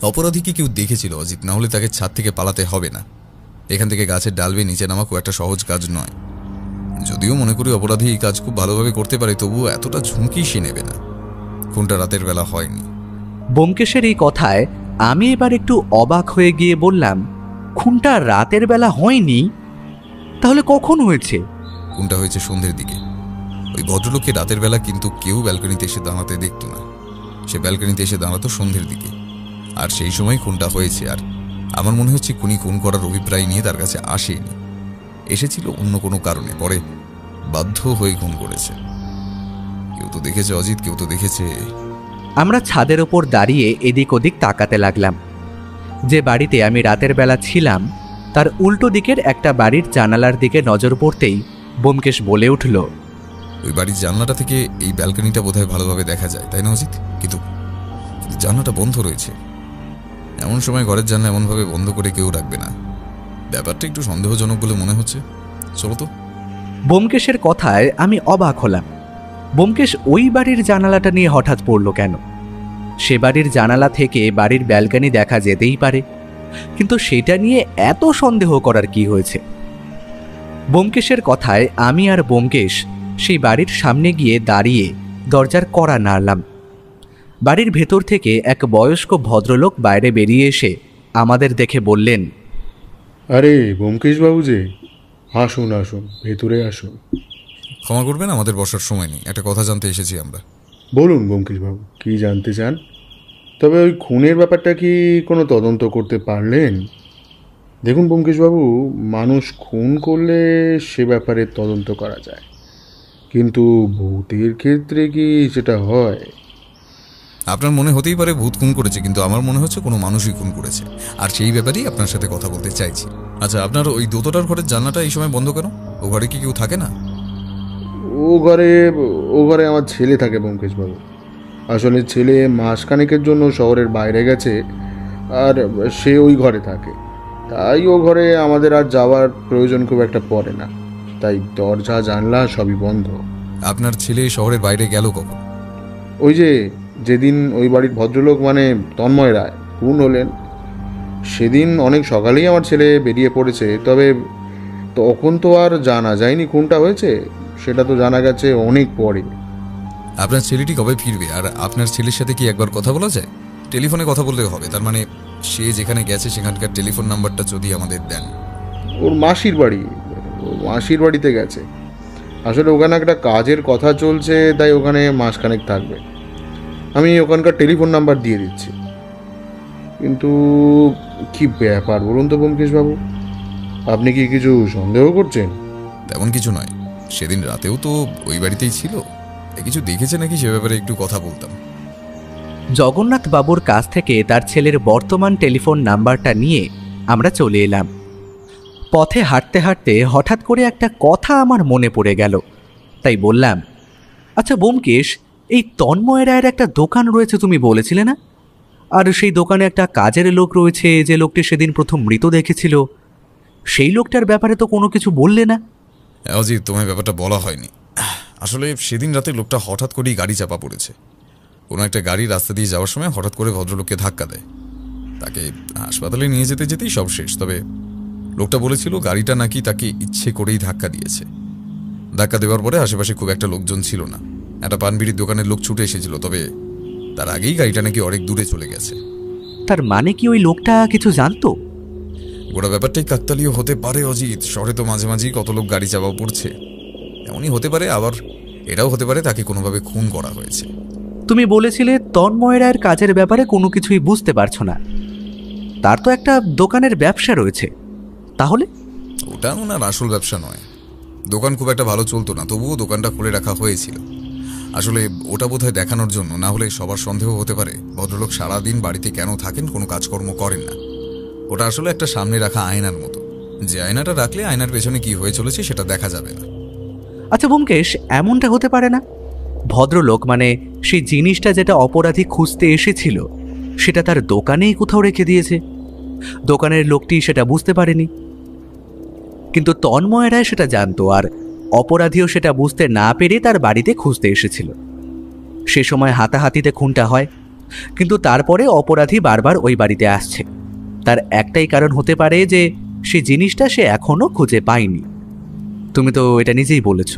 অপরাধীকে কেউ দেখেছিল অজিত, না হলে তাকে ছাদ থেকে পালাতে হবে না। এখান থেকে গাছের ডাল বেয়ে নিচে নামা খুব একটা সহজ কাজ নয়। যদিও মনে করি অপরাধী এই কাজ খুব ভালোভাবে করতে পারে, তবুও এতটা ঝুঁকি সে নেবে না। খুনটা রাতের বেলা হয়নি। ব্যোমকেশের এই কথায় আমি এবার একটু অবাক হয়ে গিয়ে বললাম, খুনটা রাতের বেলা হয়নি? তাহলে কখন হয়েছে? খুনটা হয়েছে সন্ধ্যের দিকে। ওই ভদ্রলোককে রাতের বেলা কিন্তু কেউ ব্যালকনিতে এসে দাঁড়াতে দেখত না। সে ব্যালকনিতে এসে দাঁড়াতো সন্ধ্যের দিকে, আর সেই সময় খুনটা হয়েছে। আর আমার মনে হচ্ছে খুনি খুন করার অভিপ্রায় নিয়ে তার কাছে আসেনি, এসেছিল অন্য কোনো কারণে, পরে বাধ্য হয়ে খুন করেছে। কেউ তো দেখেছে অজিত, কেউ তো দেখেছে। আমরা ছাদের ওপর দাঁড়িয়ে এদিক ওদিক তাকাতে লাগলাম। যে বাড়িতে আমি রাতের বেলা ছিলাম তার উল্টো দিকের একটা বাড়ির জানালার দিকে নজর পড়তেই ব্যোমকেশ বলে উঠল, ওই বাড়ির জানলাটা থেকে এই ব্যালকনিটা বোধহয় ভালোভাবে দেখা যায়, তাই না অজিত? কিন্তু জানলাটা বন্ধ রয়েছে। এমন সময় ঘরের জানলা এমনভাবে বন্ধ করে কেউ রাখবে না। ব্যাপারটা একটু সন্দেহজনক বলে মনে হচ্ছে। চলো তো। ব্যোমকেশের কথায় আমি অবাক হলাম। ব্যোমকেশ ওই বাড়ির জানালাটা নিয়ে হঠাৎ পড়ল কেন? সে বাড়ির জানালা থেকে বাড়ির ব্যালকনি দেখা যেতেই পারে, কিন্তু সেটা নিয়ে এত সন্দেহ করার কি হয়েছে? ব্যোমকেশের কথায় আমি আর ব্যোমকেশ সেই বাড়ির সামনে গিয়ে দাঁড়িয়ে দরজার কড়া নাড়লাম। বাড়ির ভেতর থেকে এক বয়স্ক ভদ্রলোক বাইরে বেরিয়ে এসে আমাদের দেখে বললেন, আরে ব্যোমকেশবাবু যে, আসুন আসুন, ভেতরে আসুন। ক্ষমা করবেন, আমাদের বসার সময় নেই, একটা কথা জানতে এসেছি আমরা। বলুন ব্যোমকেশবাবু, কী জানতে চান? তবে ওই খুনের ব্যাপারটা কি কোনো তদন্ত করতে পারলেন? দেখুন ব্যোমকেশবাবু, মানুষ খুন করলে সে ব্যাপারে তদন্ত করা যায়, কিন্তু ভূতের ক্ষেত্রে কি সেটা হয়? আপনার মনে হতেই পারে ভূত খুন করেছে, কিন্তু আমার মনে হচ্ছে কোনো মানুষই খুন করেছে, আর সেই ব্যাপারেই আপনার সাথে কথা বলতে চাইছি। আচ্ছা, আপনার ওই দোতলার ঘরের জানলাটা এই সময় বন্ধ কেন? ও ঘরে কি কেউ থাকে না? ও ঘরে ও ঘরে আমার ছেলে থাকে ব্যোমকেশবাবু। আসলে ছেলে মাসখানেকের জন্য শহরের বাইরে গেছে, আর সে ওই ঘরে থাকে। তাই ও ঘরে আমাদের আর যাওয়ার প্রয়োজন খুব একটা পড়ে না, তাই দরজা জানলা সবই বন্ধ। আপনার ছেলে শহরের বাইরে গেল কখন? ওই যে যেদিন ওই বাড়ির ভদ্রলোক মানে তন্ময় রায় খুন হলেন, সেদিন অনেক সকালেই আমার ছেলে বেরিয়ে পড়েছে। তবে তখন তো আর জানা যায়নি খুনটা হয়েছে, সেটা তো জানা গেছে অনেক পরে। আপনার ছেলেটি কবে ফিরবে? আর আপনার ছেলের সাথে কি একবার কথা বলা যায়? টেলিফোনে কথা বললেও হবে, তার মানে সে যেখানে গেছে সেখানকার টেলিফোন নাম্বারটা যদি আমাদের দেন। ওর মাসির বাড়িতে গেছে। আসলে ওখানে একটা কাজের কথা চলছে, তাই ওখানে মাসখানেক থাকবে। আমি ওখানকার টেলিফোন নাম্বার দিয়ে দিচ্ছি। কিন্তু কি ব্যাপার বলুন তো ব্যোমকেশবাবু, আপনি কি কিছু সন্দেহ করছেন? তেমন কিছু নয়, সেদিন রাতেও তো ওই বাড়িতেই ছিল, কিছু দেখেছে নাকি সে ব্যাপারে একটু কথা বলতাম। জগন্নাথ বাবুর কাছ থেকে তার ছেলের বর্তমান টেলিফোন নাম্বারটা নিয়ে আমরা চলে এলাম। পথে হাঁটতে হাঁটতে হঠাৎ করে একটা কথা আমার মনে পড়ে গেল, তাই বললাম, আচ্ছা ব্যোমকেশ, এই তন্ময় রায়ের একটা দোকান রয়েছে তুমি বলেছিলে না? আর সেই দোকানে একটা কাজের লোক রয়েছে, যে লোকটি সেদিন প্রথম মৃত দেখেছিল, সেই লোকটার ব্যাপারে তো কোনো কিছু বললে না। অজিত, তোমায় ব্যাপারটা বলা হয়নি। আসলে সেদিন রাতে লোকটা হঠাৎ করেই গাড়ি চাপা পড়েছে। কোনো একটা গাড়ি রাস্তা দিয়ে যাওয়ার সময় হঠাৎ করে ভদ্রলোককে ধাক্কা দেয়। তাকে হাসপাতালে নিয়ে যেতে যেতেই সব শেষ। তবে লোকটা বলেছিল গাড়িটা নাকি তাকে ইচ্ছে করেই ধাক্কা দিয়েছে। ধাক্কা দেওয়ার পরে আশেপাশে খুব একটা লোকজন ছিল না, একটা পানবিড়ির দোকানের লোক ছুটে এসেছিল, তবে তার আগেই গাড়িটা নাকি অনেক দূরে চলে গেছে। তার মানে কি ওই লোকটা কিছু জানতো? গোটা ব্যাপারটাই কাকতালীয় হতে পারে অজিত। শহরে তো মাঝে মাঝেই কত লোক গাড়ি চাপা পড়ছে, এমনই হতে পারে। আবার এটাও হতে পারে তাকে কোনোভাবে খুন করা হয়েছে। তুমি বলেছিলে তন্ময় রায়ের কাজের ব্যাপারে কোনো কিছুই বুঝতে পারছো না, তার তো একটা দোকানের ব্যবসা রয়েছে, তাহলে? ওটা ওনার আসল ব্যবসা নয়, দোকান খুব একটা ভালো চলতো না, তবুও দোকানটা খুলে রাখা হয়েছিল। আসলে ওটা বোধহয় দেখানোর জন্য, না হলে সবার সন্দেহ হতে পারে ভদ্রলোক সারাদিন বাড়িতে কেন থাকেন, কোনো কাজকর্ম করেন না। ওটা আসলে একটা সামনে রাখা আয়নার মতো, যে আয়নাটা রাখলে আয়নার পেছনে কি হয়ে চলেছে সেটা দেখা যাবে না। আচ্ছা ব্যোমকেশ, এমনটা হতে পারে না ভদ্রলোক মানে সেই জিনিসটা যেটা অপরাধী খুঁজতে এসেছিল সেটা তার দোকানেই কোথাও রেখে দিয়েছে, দোকানের লোকটি সেটা বুঝতে পারেনি, কিন্তু তন্ময় রায় সেটা জানতো, আর অপরাধীও সেটা বুঝতে না পেরে তার বাড়িতে খুঁজতে এসেছিল। সে সময় হাতাহাতিতে খুনটা হয়, কিন্তু তারপরে অপরাধী বারবার ওই বাড়িতে আসছে। তার একটাই কারণ হতে পারে যে সেই জিনিসটা সে এখনো খুঁজে পায়নি। তুমি তো এটা নিজেই বলেছ।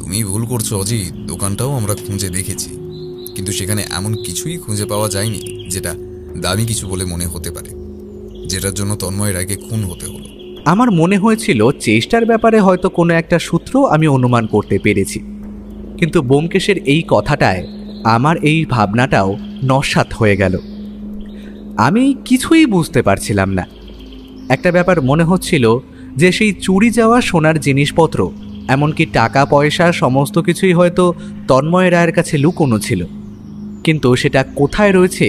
তুমি ভুল করছো অজিত, দোকানটাও আমরা খুঁজে দেখেছি, কিন্তু সেখানে এমন কিছুই খুঁজে পাওয়া যায়নি যেটা দামি কিছু বলে মনে হতে পারে, যেটার জন্য তন্ময় রায়কে খুন হতে হলো। আমার মনে হয়েছিল চেষ্টার ব্যাপারে হয়তো কোনো একটা সূত্র আমি অনুমান করতে পেরেছি, কিন্তু ব্যোমকেশের এই কথাটায় আমার এই ভাবনাটাও নস্যাৎ হয়ে গেল। আমি কিছুই বুঝতে পারছিলাম না। একটা ব্যাপার মনে হচ্ছিল যে সেই চুরি যাওয়া সোনার জিনিসপত্র, এমনকি টাকা পয়সা, সমস্ত কিছুই হয়তো তন্ময় রায়ের কাছে লুকোনো ছিল, কিন্তু সেটা কোথায় রয়েছে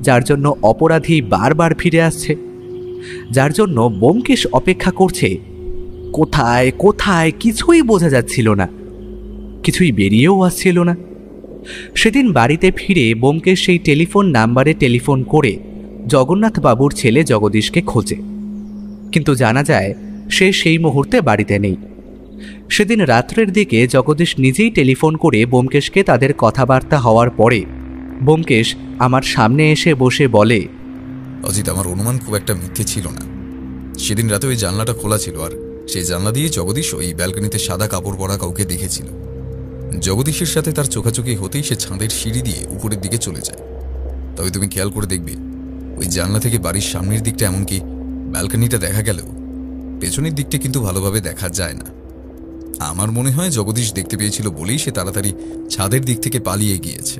যার জন্য অপরাধী বারবার ফিরে আসছে, যার জন্য ব্যোমকেশ অপেক্ষা করছে। কোথায় কোথায় কিছুই বোঝা যাচ্ছিল না, কিছুই বেরিয়েও আসছিল না। সেদিন বাড়িতে ফিরে ব্যোমকেশ সেই টেলিফোন নাম্বারে টেলিফোন করে জগন্নাথ বাবুর ছেলে জগদীশকে খোঁজে, কিন্তু জানা যায় সে সেই মুহূর্তে বাড়িতে নেই। সেদিন রাত্রের দিকে জগদীশ নিজেই টেলিফোন করে ব্যোমকেশকে তাদের কথাবার্তা হওয়ার পরে ব্যোমকেশ আমার সামনে এসে বসে বলে, অজিত, আমার অনুমান খুব একটা মিথ্যে ছিল না। সেদিন রাতে ওই জানলাটা খোলা ছিল, আর সেই জানলা দিয়ে জগদীশ ওই ব্যালকনিতে সাদা কাপড় পরা কাউকে দেখেছিল। জগদীশের সাথে তার চোখাচোখি হতেই সে ছাদের সিঁড়ি দিয়ে উপরের দিকে চলে যায়। তবে তুমি খেয়াল করে দেখবে, ওই জানলা থেকে বাড়ির সামনের দিকটা, এমনকি ব্যালকনিটা দেখা গেলেও পেছনের দিকটা কিন্তু ভালোভাবে দেখা যায় না। আমার মনে হয় জগদীশ দেখতে পেয়েছিল বলেই সে তাড়াতাড়ি ছাদের দিক থেকে পালিয়ে গিয়েছে।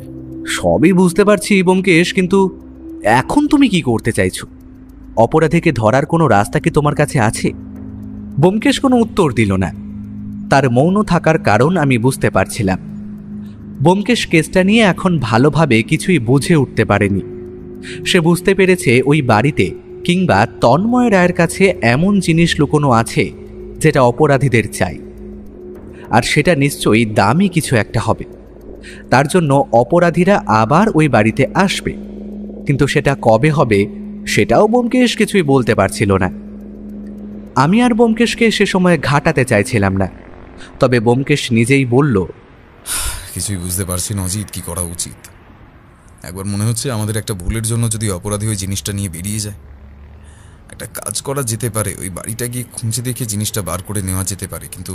সবই বুঝতে পারছি ব্যোমকেশ, কিন্তু এখন তুমি কি করতে চাইছো? অপরাধীকে ধরার কোনো রাস্তা কি তোমার কাছে আছে? ব্যোমকেশ কোনো উত্তর দিল না। তার মৌন থাকার কারণ আমি বুঝতে পারছিলাম। ব্যোমকেশ কেসটা নিয়ে এখন ভালোভাবে কিছুই বুঝে উঠতে পারেনি। সে বুঝতে পেরেছে ওই বাড়িতে কিংবা তন্ময় রায়ের কাছে এমন জিনিস লুকোনো আছে যেটা অপরাধীদের চাই, আর সেটা নিশ্চয়ই দামি কিছু একটা হবে। তার জন্য অপরাধীরা আবার ওই বাড়িতে আসবে, কিন্তু সেটা কবে হবে সেটাও ব্যোমকেশ কিছুই বলতে পারছিল না। আমি আর ব্যোমকেশকে সে সময় ঘাটাতে চাইছিলাম না, তবে ব্যোমকেশ নিজেই বলল, কিছুই বুঝতে পারছি না অজিত, কি করা উচিত। একবার মনে হচ্ছে আমাদের একটা ভুলের জন্য যদি অপরাধী ওই জিনিসটা নিয়ে বেরিয়ে যায়, একটা কাজ করা যেতে পারে, ওই বাড়িটা গিয়ে খুঁজে দেখে জিনিসটা বার করে নেওয়া যেতে পারে, কিন্তু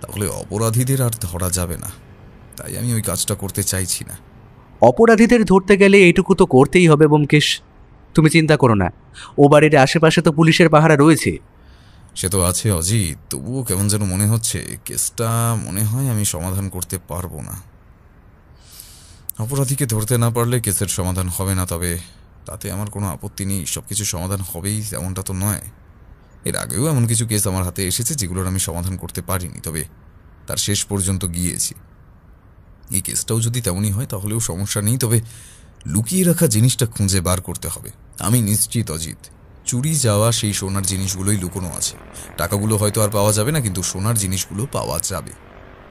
তাহলে অপরাধীদের আর ধরা যাবে না। তাই আমি ওই কাজটা করতে চাইছি না। অপরাধীদের ধরতে গেলে এইটুকু তো করতেই হবে ব্যোমকেশ। তুমি চিন্তা করো না, ও বাড়ির আশেপাশে তো পুলিশের পাহারা রয়েছে। সে তো আছে অজিত, তবুও কেমন যেন মনে হচ্ছে কেসটা মনে হয় আমি সমাধান করতে পারবো না। অপরাধীকে ধরতে না পারলে কেসের সমাধান হবে না, তবে তাতে আমার কোনো আপত্তি নেই। সব কিছু সমাধান হবেই এমনটা তো নয়। এর আগেও এমন কিছু কেস আমার হাতে এসেছে যেগুলোর আমি সমাধান করতে পারিনি, তবে তার শেষ পর্যন্ত গিয়েছি। এই কেসটাও যদি তেমনই হয় তাহলেও সমস্যা নেই, তবে লুকিয়ে রাখা জিনিসটা খুঁজে বার করতে হবে। আমি নিশ্চিত অজিত, চুরি যাওয়া সেই সোনার জিনিসগুলোই লুকোনো আছে। টাকাগুলো হয়তো আর পাওয়া যাবে না, কিন্তু সোনার জিনিসগুলো পাওয়া যাবে।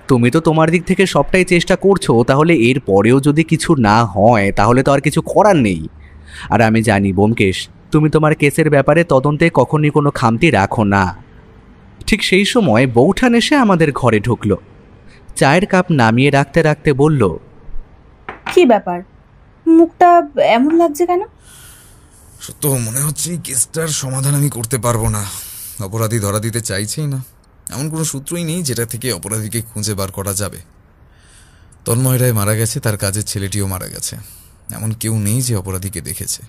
তুমি তো তোমার দিক থেকে সবটাই চেষ্টা করছো, তাহলে এর পরেও যদি কিছু না হয় তাহলে তো আর কিছু করার নেই। আর আমি জানি ব্যোমকেশ, তুমি তোমার কেসের ব্যাপারে তদন্তে কখনই কোনো খামতি রাখো না। ঠিক সেই সময় বৌঠান এসে আমাদের ঘরে ঢুকলো। চায়ের কাপ নামিয়ে রাখতে রাখতে বলল, কি ব্যাপার, মুখটা এমন লাগছে কেন? সত্য মনে হচ্ছে এই কেসটার সমাধান আমি করতে পারবো না। অপরাধী ধরা দিতে চাইছেই না। এমন কোনো সূত্রই নেই যেটা থেকে অপরাধীকে খুঁজে বার করা যাবে। তন্ময় রায় মারা গেছে, তার কাজের ছেলেটিও মারা গেছে। এমন কেউ নেই যে অপরাধীকে দেখেছে।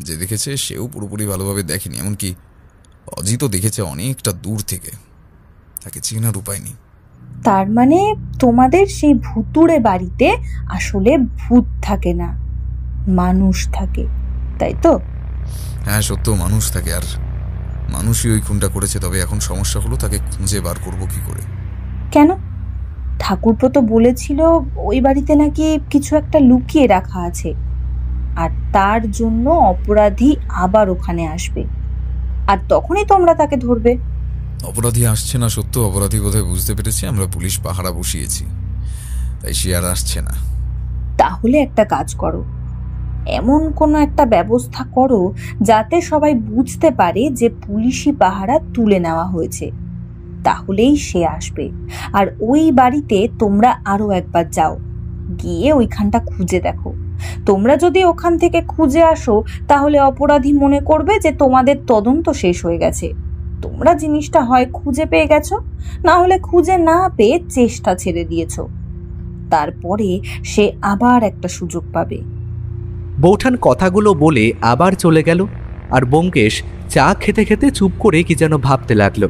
যে দেখেছে সেও পুরোপুরি ভালোভাবে দেখেনি, এমনকি অজিতও দেখেছে অনেকটা দূর থেকে। তাকে চেনার উপায় নেই। তার মানে তোমাদের সেই ভুতুড়ে বাড়িতে আসলে ভূত থাকে না, মানুষ থাকে, তাই তো? হ্যাঁ সত্য, মানুষ থাকে, আর মানুষই ওই খুনটা করেছে। তবে এখন সমস্যা হলো তাকে খুঁজে বার করবো কি করে। কেন? ঠাকুরপো তো বলেছিল ওই বাড়িতে নাকি কিছু একটা লুকিয়ে রাখা আছে, আর তার জন্য অপরাধী আবার ওখানে আসবে, আর তখনই তোমরা তাকে ধরবে। অপরাধী আসছে না সত্য, অপরাধী বোধহয় বুঝতে পেরেছি আমরা পুলিশ পাহারা বসিয়েছি, তাই সে আর আসছে না। তাহলে একটা কাজ করো, এমন কোনো একটা ব্যবস্থা করো যাতে সবাই বুঝতে পারে যে পুলিশি পাহারা তুলে নেওয়া হয়েছে, তাহলেই সে আসবে। আর ওই বাড়িতে তোমরা আরো একবার যাও, গিয়ে ওইখানটা খুঁজে দেখো। তোমরা যদি ওখান থেকে খুঁজে আসো তাহলে অপরাধী মনে করবে যে তোমাদের তদন্ত শেষ হয়ে গেছে, তোমরা জিনিসটা হয় খুঁজে পেয়ে গেছো, না হলে খুঁজে না পেয়ে চেষ্টা ছেড়ে দিয়েছো। তারপরে সে আবার একটা সুযোগ পাবে। বৌঠান কথাগুলো বলে আবার চলে গেল, আর ব্যোমকেশ চা খেতে খেতে চুপ করে কি যেন ভাবতে লাগলো,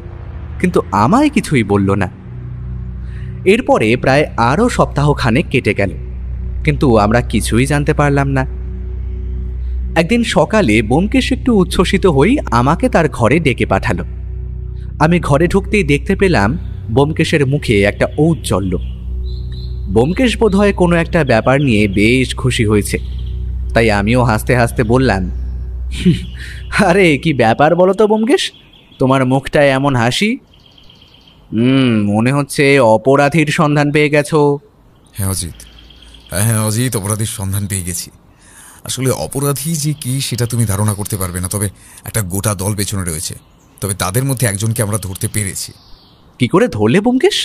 কিন্তু আমায় কিছুই বলল না। এরপরে প্রায় আরও সপ্তাহখানেক কেটে গেল, কিন্তু আমরা কিছুই জানতে পারলাম না। একদিন সকালে ব্যোমকেশ একটু উচ্ছ্বসিত হয়ে আমাকে তার ঘরে ডেকে পাঠালো। আমি ঘরে ঢুকতেই দেখতে পেলাম ব্যোমকেশের মুখে একটা ঔজ্জ্বল্য। ব্যোমকেশ বোধহয় কোনো একটা ব্যাপার নিয়ে বেশ খুশি হয়েছে, তাই আমিও হাসতে হাসতে বললাম, আরে কি ব্যাপার বলো তো ব্যোমকেশ, তোমার মুখটায় এমন হাসি? মনে হচ্ছে অপরাধীর সন্ধান পেয়ে গেছো। হ্যাঁ অজিত, হ্যাঁ অজিত, অপরাধীর সন্ধান পেয়ে গেছি। আসলে অপরাধী যে কি সেটা তুমি ধারণা করতে পারবে না, তবে একটা গোটা দল পেছনে রয়েছে। তবে তাদের মধ্যে একজনকে আমরা ধরতে পেরেছি। কি করে ধরলে ব্যোমকেশ?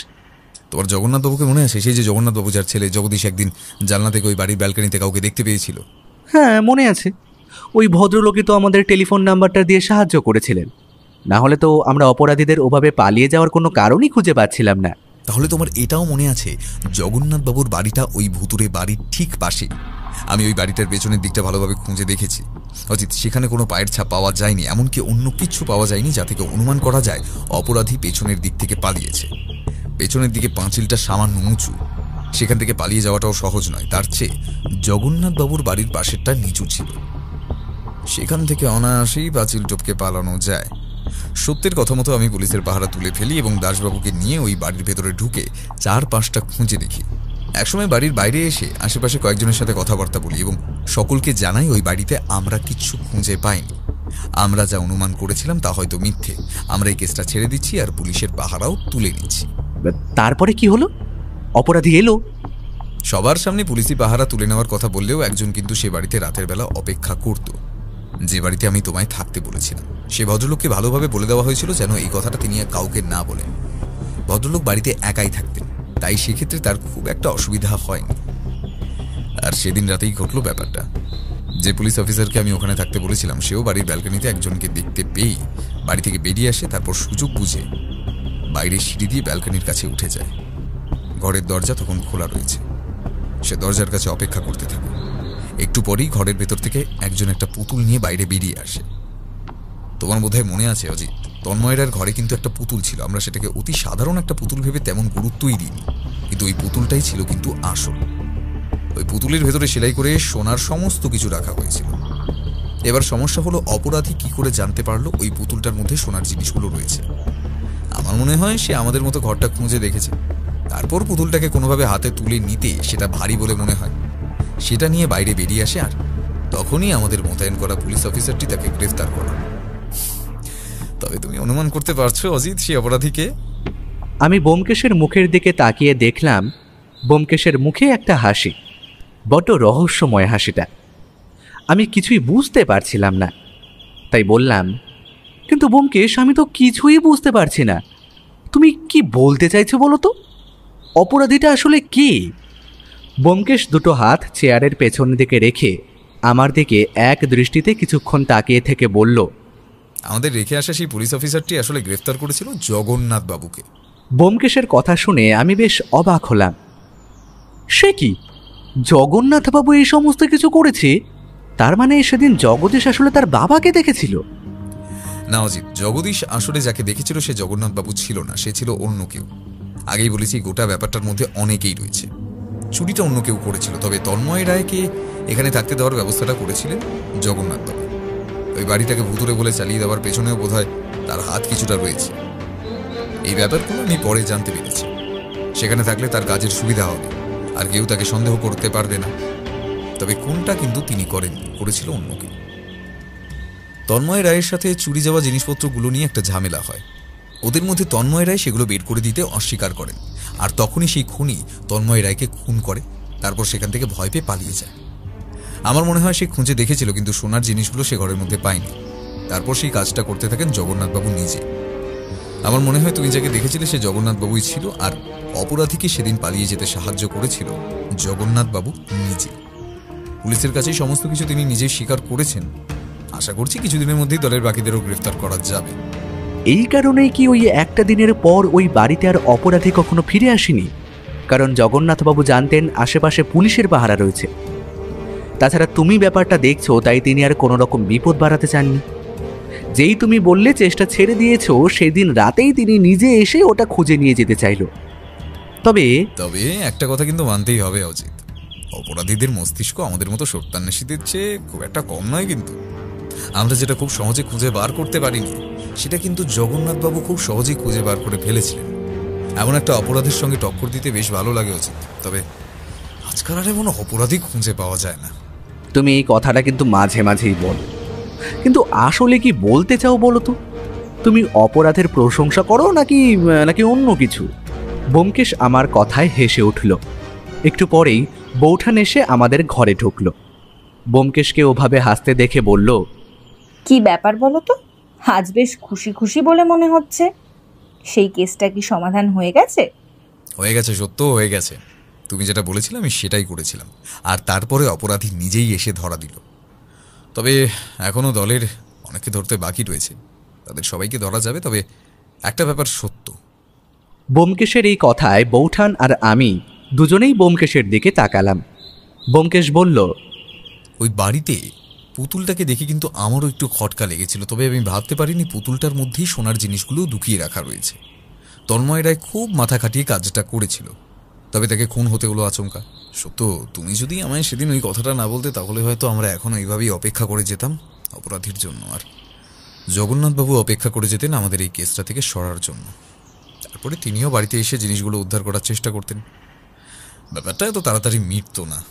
তোমার জগন্নাথবাবুকে মনে আছে? সেই যে জগন্নাথবাবু যার ছেলে জগদীশ একদিন জানলা থেকে ওই বাড়ির ব্যালকনিতে কাউকে দেখতে পেয়েছিল। হ্যাঁ মনে আছে, ওই ভদ্রলোকই তো আমাদের টেলিফোন নাম্বারটা দিয়ে সাহায্য করেছিলেন, না হলে তো আমরা অপরাধীদের ওভাবে পালিয়ে যাওয়ার কোনো কারণই খুঁজে পাচ্ছিলাম না। তাহলে তোমার এটাও মনে আছে জগন্নাথবাবুর বাড়িটা ওই ভুতুরে বাড়ির ঠিক পাশে? আমি ওই বাড়িটার পেছনের দিকটা ভালোভাবে খুঁজে দেখেছি অজিত, সেখানে কোনো পায়ের ছাপ পাওয়া যায়নি, এমনকি অন্য কিছু পাওয়া যায়নি যা থেকে অনুমান করা যায় অপরাধী পেছনের দিক থেকে পালিয়েছে। পেছনের দিকে পাঁচিলটা সামান্য উঁচু, সেখান থেকে পালিয়ে যাওয়াটাও সহজ নয়। তার চেয়ে জগন্নাথবাবুর বাড়ির পাশেরটা নিচু ছিল। সেখান থেকে অনায়াসেই পাঁচিল টপকে পালানো যায়। সত্যের কথা মতো আমি পুলিশের পাহারা তুলে ফেলি এবং দাসবাবুকে নিয়ে ওই বাড়ির ভেতরে ঢুকে 4-5টা খুঁজে দেখি। একসময় বাড়ির বাইরে এসে আশেপাশে কয়েকজনের সাথে কথাবার্তা বলি এবং সকলকে জানাই ওই বাড়িতে আমরা কিচ্ছু খুঁজে পাইনি। আমরা যা অনুমান করেছিলাম তা হয়তো মিথ্যে। আমরা এই কেসটা ছেড়ে দিচ্ছি আর পুলিশের পাহারাও তুলে নিচ্ছি। তারপরে কি হলো? অপরাধী এলো? সবার সামনে পুলিশি পাহারা তুলে নেওয়ার কথা বললেও একজন কিন্তু সে বাড়িতে রাতের বেলা অপেক্ষা করত, যে বাড়িতে আমি তোমায় থাকতে বলেছিলাম। সে ভদ্রলোককে ভালোভাবে বলে দেওয়া হয়েছিল যেন এই কথাটা তিনি কাউকে না বলেন। ভদ্রলোক বাড়িতে একাই থাকতেন, তাই সেক্ষেত্রে তার খুব একটা অসুবিধা হয়নি। আর সেদিন রাতেই ঘটল ব্যাপারটা। যে পুলিশ অফিসারকে আমি ওখানে থাকতে বলেছিলাম সেও বাড়ির ব্যালকনিতে একজনকে দেখতে পেয়েই বাড়ি থেকে বেরিয়ে আসে, তারপর সুযোগ বুঝে বাইরে সিঁড়ি দিয়ে ব্যালকনির কাছে উঠে যায়। ঘরের দরজা তখন খোলা রয়েছে। সে দরজার কাছে অপেক্ষা করতে থাকে। একটু পরেই ঘরের ভেতর থেকে একজন একটা পুতুল নিয়ে বাইরে বেরিয়ে আসে। তোমার বোধহয় মনে আছে অজিত, তন্ময়ের ঘরে কিন্তু একটা পুতুল ছিল। আমরা সেটাকে অতি সাধারণ একটা পুতুল ভেবে তেমন গুরুত্বই দিইনি, কিন্তু ওই পুতুলটাই ছিল কিন্তু আসল। ওই পুতুলের ভেতরে সেলাই করে সোনার সমস্ত কিছু রাখা হয়েছিল। এবার সমস্যা হলো অপরাধী কি করে জানতে পারলো ওই পুতুলটার মধ্যে সোনার জিনিসগুলো রয়েছে। আমার মনে হয় সে আমাদের মতো ঘরটা খুঁজে দেখেছে, তারপর পুতুলটাকে কোনোভাবে হাতে তুলে নিতে সেটা ভারী বলে মনে হয়, সেটা নিয়ে বাইরে বেরিয়ে আসে। আর তখনই আমাদের মোতায়েন করা পুলিশ অফিসারটি তাকে গ্রেফতার করে। তবে তুমি অনুমান করতে পারছো অজিত সে অপরাধীকে? আমি ব্যোমকেশের মুখের দিকে তাকিয়ে দেখলাম ব্যোমকেশের মুখে একটা হাসি, বড্ড রহস্যময় হাসিটা। আমি কিছুই বুঝতে পারছিলাম না, তাই বললাম, কিন্তু ব্যোমকেশ, আমি তো কিছুই বুঝতে পারছি না। তুমি কি বলতে চাইছো বলো তো? অপরাধীটা আসলে কি? ব্যোমকেশ দুটো হাত চেয়ারের পেছন দিকে রেখে আমার দিকে এক দৃষ্টিতে কিছুক্ষণ তাকিয়ে থেকে বলল, আমাদের রেখে আসা সেই পুলিশ অফিসারটি আসলে গ্রেফতার করেছিল জগন্নাথ বাবুকে। ব্যোমকেশের কথা শুনে আমি বেশ অবাক হলাম। সে কি, জগন্নাথবাবু এই সমস্ত কিছু করেছে? তার মানে সেদিন জগদীশ আসলে তার বাবাকে দেখেছিল? না অজিত, জগদীশ আসলে যাকে দেখেছিল সে জগন্নাথ বাবু ছিল না, সে ছিল অন্য কেউ। আগেই বলেছি গোটা ব্যাপারটার মধ্যে অনেকেই রয়েছে। চুরিটা অন্য কেউ করেছিল, তবে তন্ময় রায়কে এখানে থাকতে দেওয়ার ব্যবস্থাটা করেছিলেন জগন্নাথ বাবু। ওই বাড়িটাকে ভুতুরে বলে চালিয়ে দেওয়ার পেছনেও বোধহয় তার হাত কিছুটা রয়েছে। এই ব্যাপারগুলো আমি পরে জানতে পেরেছি। সেখানে থাকলে তার কাজের সুবিধা হবে, আর কেউ তাকে সন্দেহ করতে পারবে না। তবে কোনটা কিন্তু তিনি করেননি, করেছিল অন্য কেউ। তন্ময় রায়ের সাথে চুরি যাওয়া জিনিসপত্রগুলো নিয়ে একটা ঝামেলা হয়। ওদের মধ্যে তন্ময় রায় সেগুলো বের করে দিতে অস্বীকার করেন, আর তখনই সেই খুনি তন্ময় রায়কে খুন করে, তারপর সেখান থেকে ভয় পেয়ে পালিয়ে যায়। আমার মনে হয় সে খুঁজে দেখেছিল, কিন্তু সোনার জিনিসগুলো সে ঘরের মধ্যে পায়নি। তারপর সেই কাজটা করতে থাকেন জগন্নাথবাবু নিজে। আমার মনে হয় তুমি যাকে দেখেছিলে সে জগন্নাথবাবুই ছিল, আর অপরাধীকে সেদিন পালিয়ে যেতে সাহায্য করেছিল জগন্নাথবাবু নিজে। পুলিশের কাছেই সমস্ত কিছু তিনি নিজেই স্বীকার করেছেন। আশা করছি কিছুদিনের মধ্যেই দলের বাকিদেরও গ্রেফতার করা যাবে। এই কারণেই কি ওই একটা দিনের পর ওই বাড়িতে আর অপরাধী কখনো ফিরে আসেনি? কারণ জগন্নাথবাবু জানতেন আশেপাশে পুলিশের পাহারা রয়েছে। তাছাড়া তুমি ব্যাপারটা দেখছো, তাই তিনি আর কোনো রকম বিপদ বাড়াতে চাননি। যেই তুমি বললে চেষ্টা ছেড়ে দিয়েছো, সেদিন রাতেই তিনি নিজে এসে ওটা খুঁজে নিয়ে যেতে চাইল। তবে একটা কথা কিন্তু মানতেই হবে অজিত, অপরাধীদের মস্তিষ্ক আমাদের মতো সত্যান্বেষীদের চেয়ে খুব একটা কম নয়। কিন্তু আমরা যেটা খুব সহজে খুঁজে বার করতে পারিনি, সেটা কিন্তু জগন্নাথবাবু খুব সহজেই খুঁজে বার করে ফেলেছিলেন। এমন একটা অপরাধের সঙ্গে টক্কর দিতে বেশ ভালো লাগে অজিত। তবে আজকাল আর এমন অপরাধী খুঁজে পাওয়া যায় না। তুমি এই কথাটা কিন্তু মাঝে মাঝেই বলো, কিন্তু আসলে কি বলতে চাও বলো তো? তুমি অপরাধের প্রশংসা করো নাকি অন্য কিছু? ব্যোমকেশ আমার কথায় হেসে উঠল। একটু পরেই বৌঠান এসে আমাদের ঘরে ঢুকলো। ব্যোমকেশকে ওভাবে হাসতে দেখে বলল, কি ব্যাপার বলো তো? আজ বেশ খুশি খুশি বলে মনে হচ্ছে। সেই কেসটা কি সমাধান হয়ে গেছে? হয়ে গেছে, সত্য হয়ে গেছে। তুমি যেটা বলেছিলে আমি সেটাই করেছিলাম, আর তারপরে অপরাধী নিজেই এসে ধরা দিল। তবে এখনও দলের অনেকে ধরতে বাকি রয়েছে, তাদের সবাইকে ধরা যাবে। তবে একটা ব্যাপার সত্য। ব্যোমকেশের এই কথায় বৌঠান আর আমি দুজনেই ব্যোমকেশের দিকে তাকালাম। ব্যোমকেশ বলল, ওই বাড়িতে পুতুলটাকে দেখে কিন্তু আমারও একটু খটকা লেগেছিল, তবে আমি ভাবতে পারিনি পুতুলটার মধ্যেই সোনার জিনিসগুলো লুকিয়ে রাখা রয়েছে। তন্ময় রায় খুব মাথা খাটিয়ে কাজটা করেছিল, তবে তাকে খুন হতে হলো আচমকা। সত্য, তুমি যদি আমায় সেদিন ওই কথাটা না বলতে, তাহলে হয়তো আমরা এখনো এইভাবেই অপেক্ষা করে যেতাম। অপরাধীর জন্য, আর জগন্নাথবাবু অপেক্ষা করে যেতেন আমাদের এই কেসটা থেকে সরার জন্য। তারপরে তিনিও বাড়িতে এসে জিনিসগুলো উদ্ধার করার চেষ্টা করতেন। ব্যাপারটা এত তাড়াতাড়ি মিটতো না।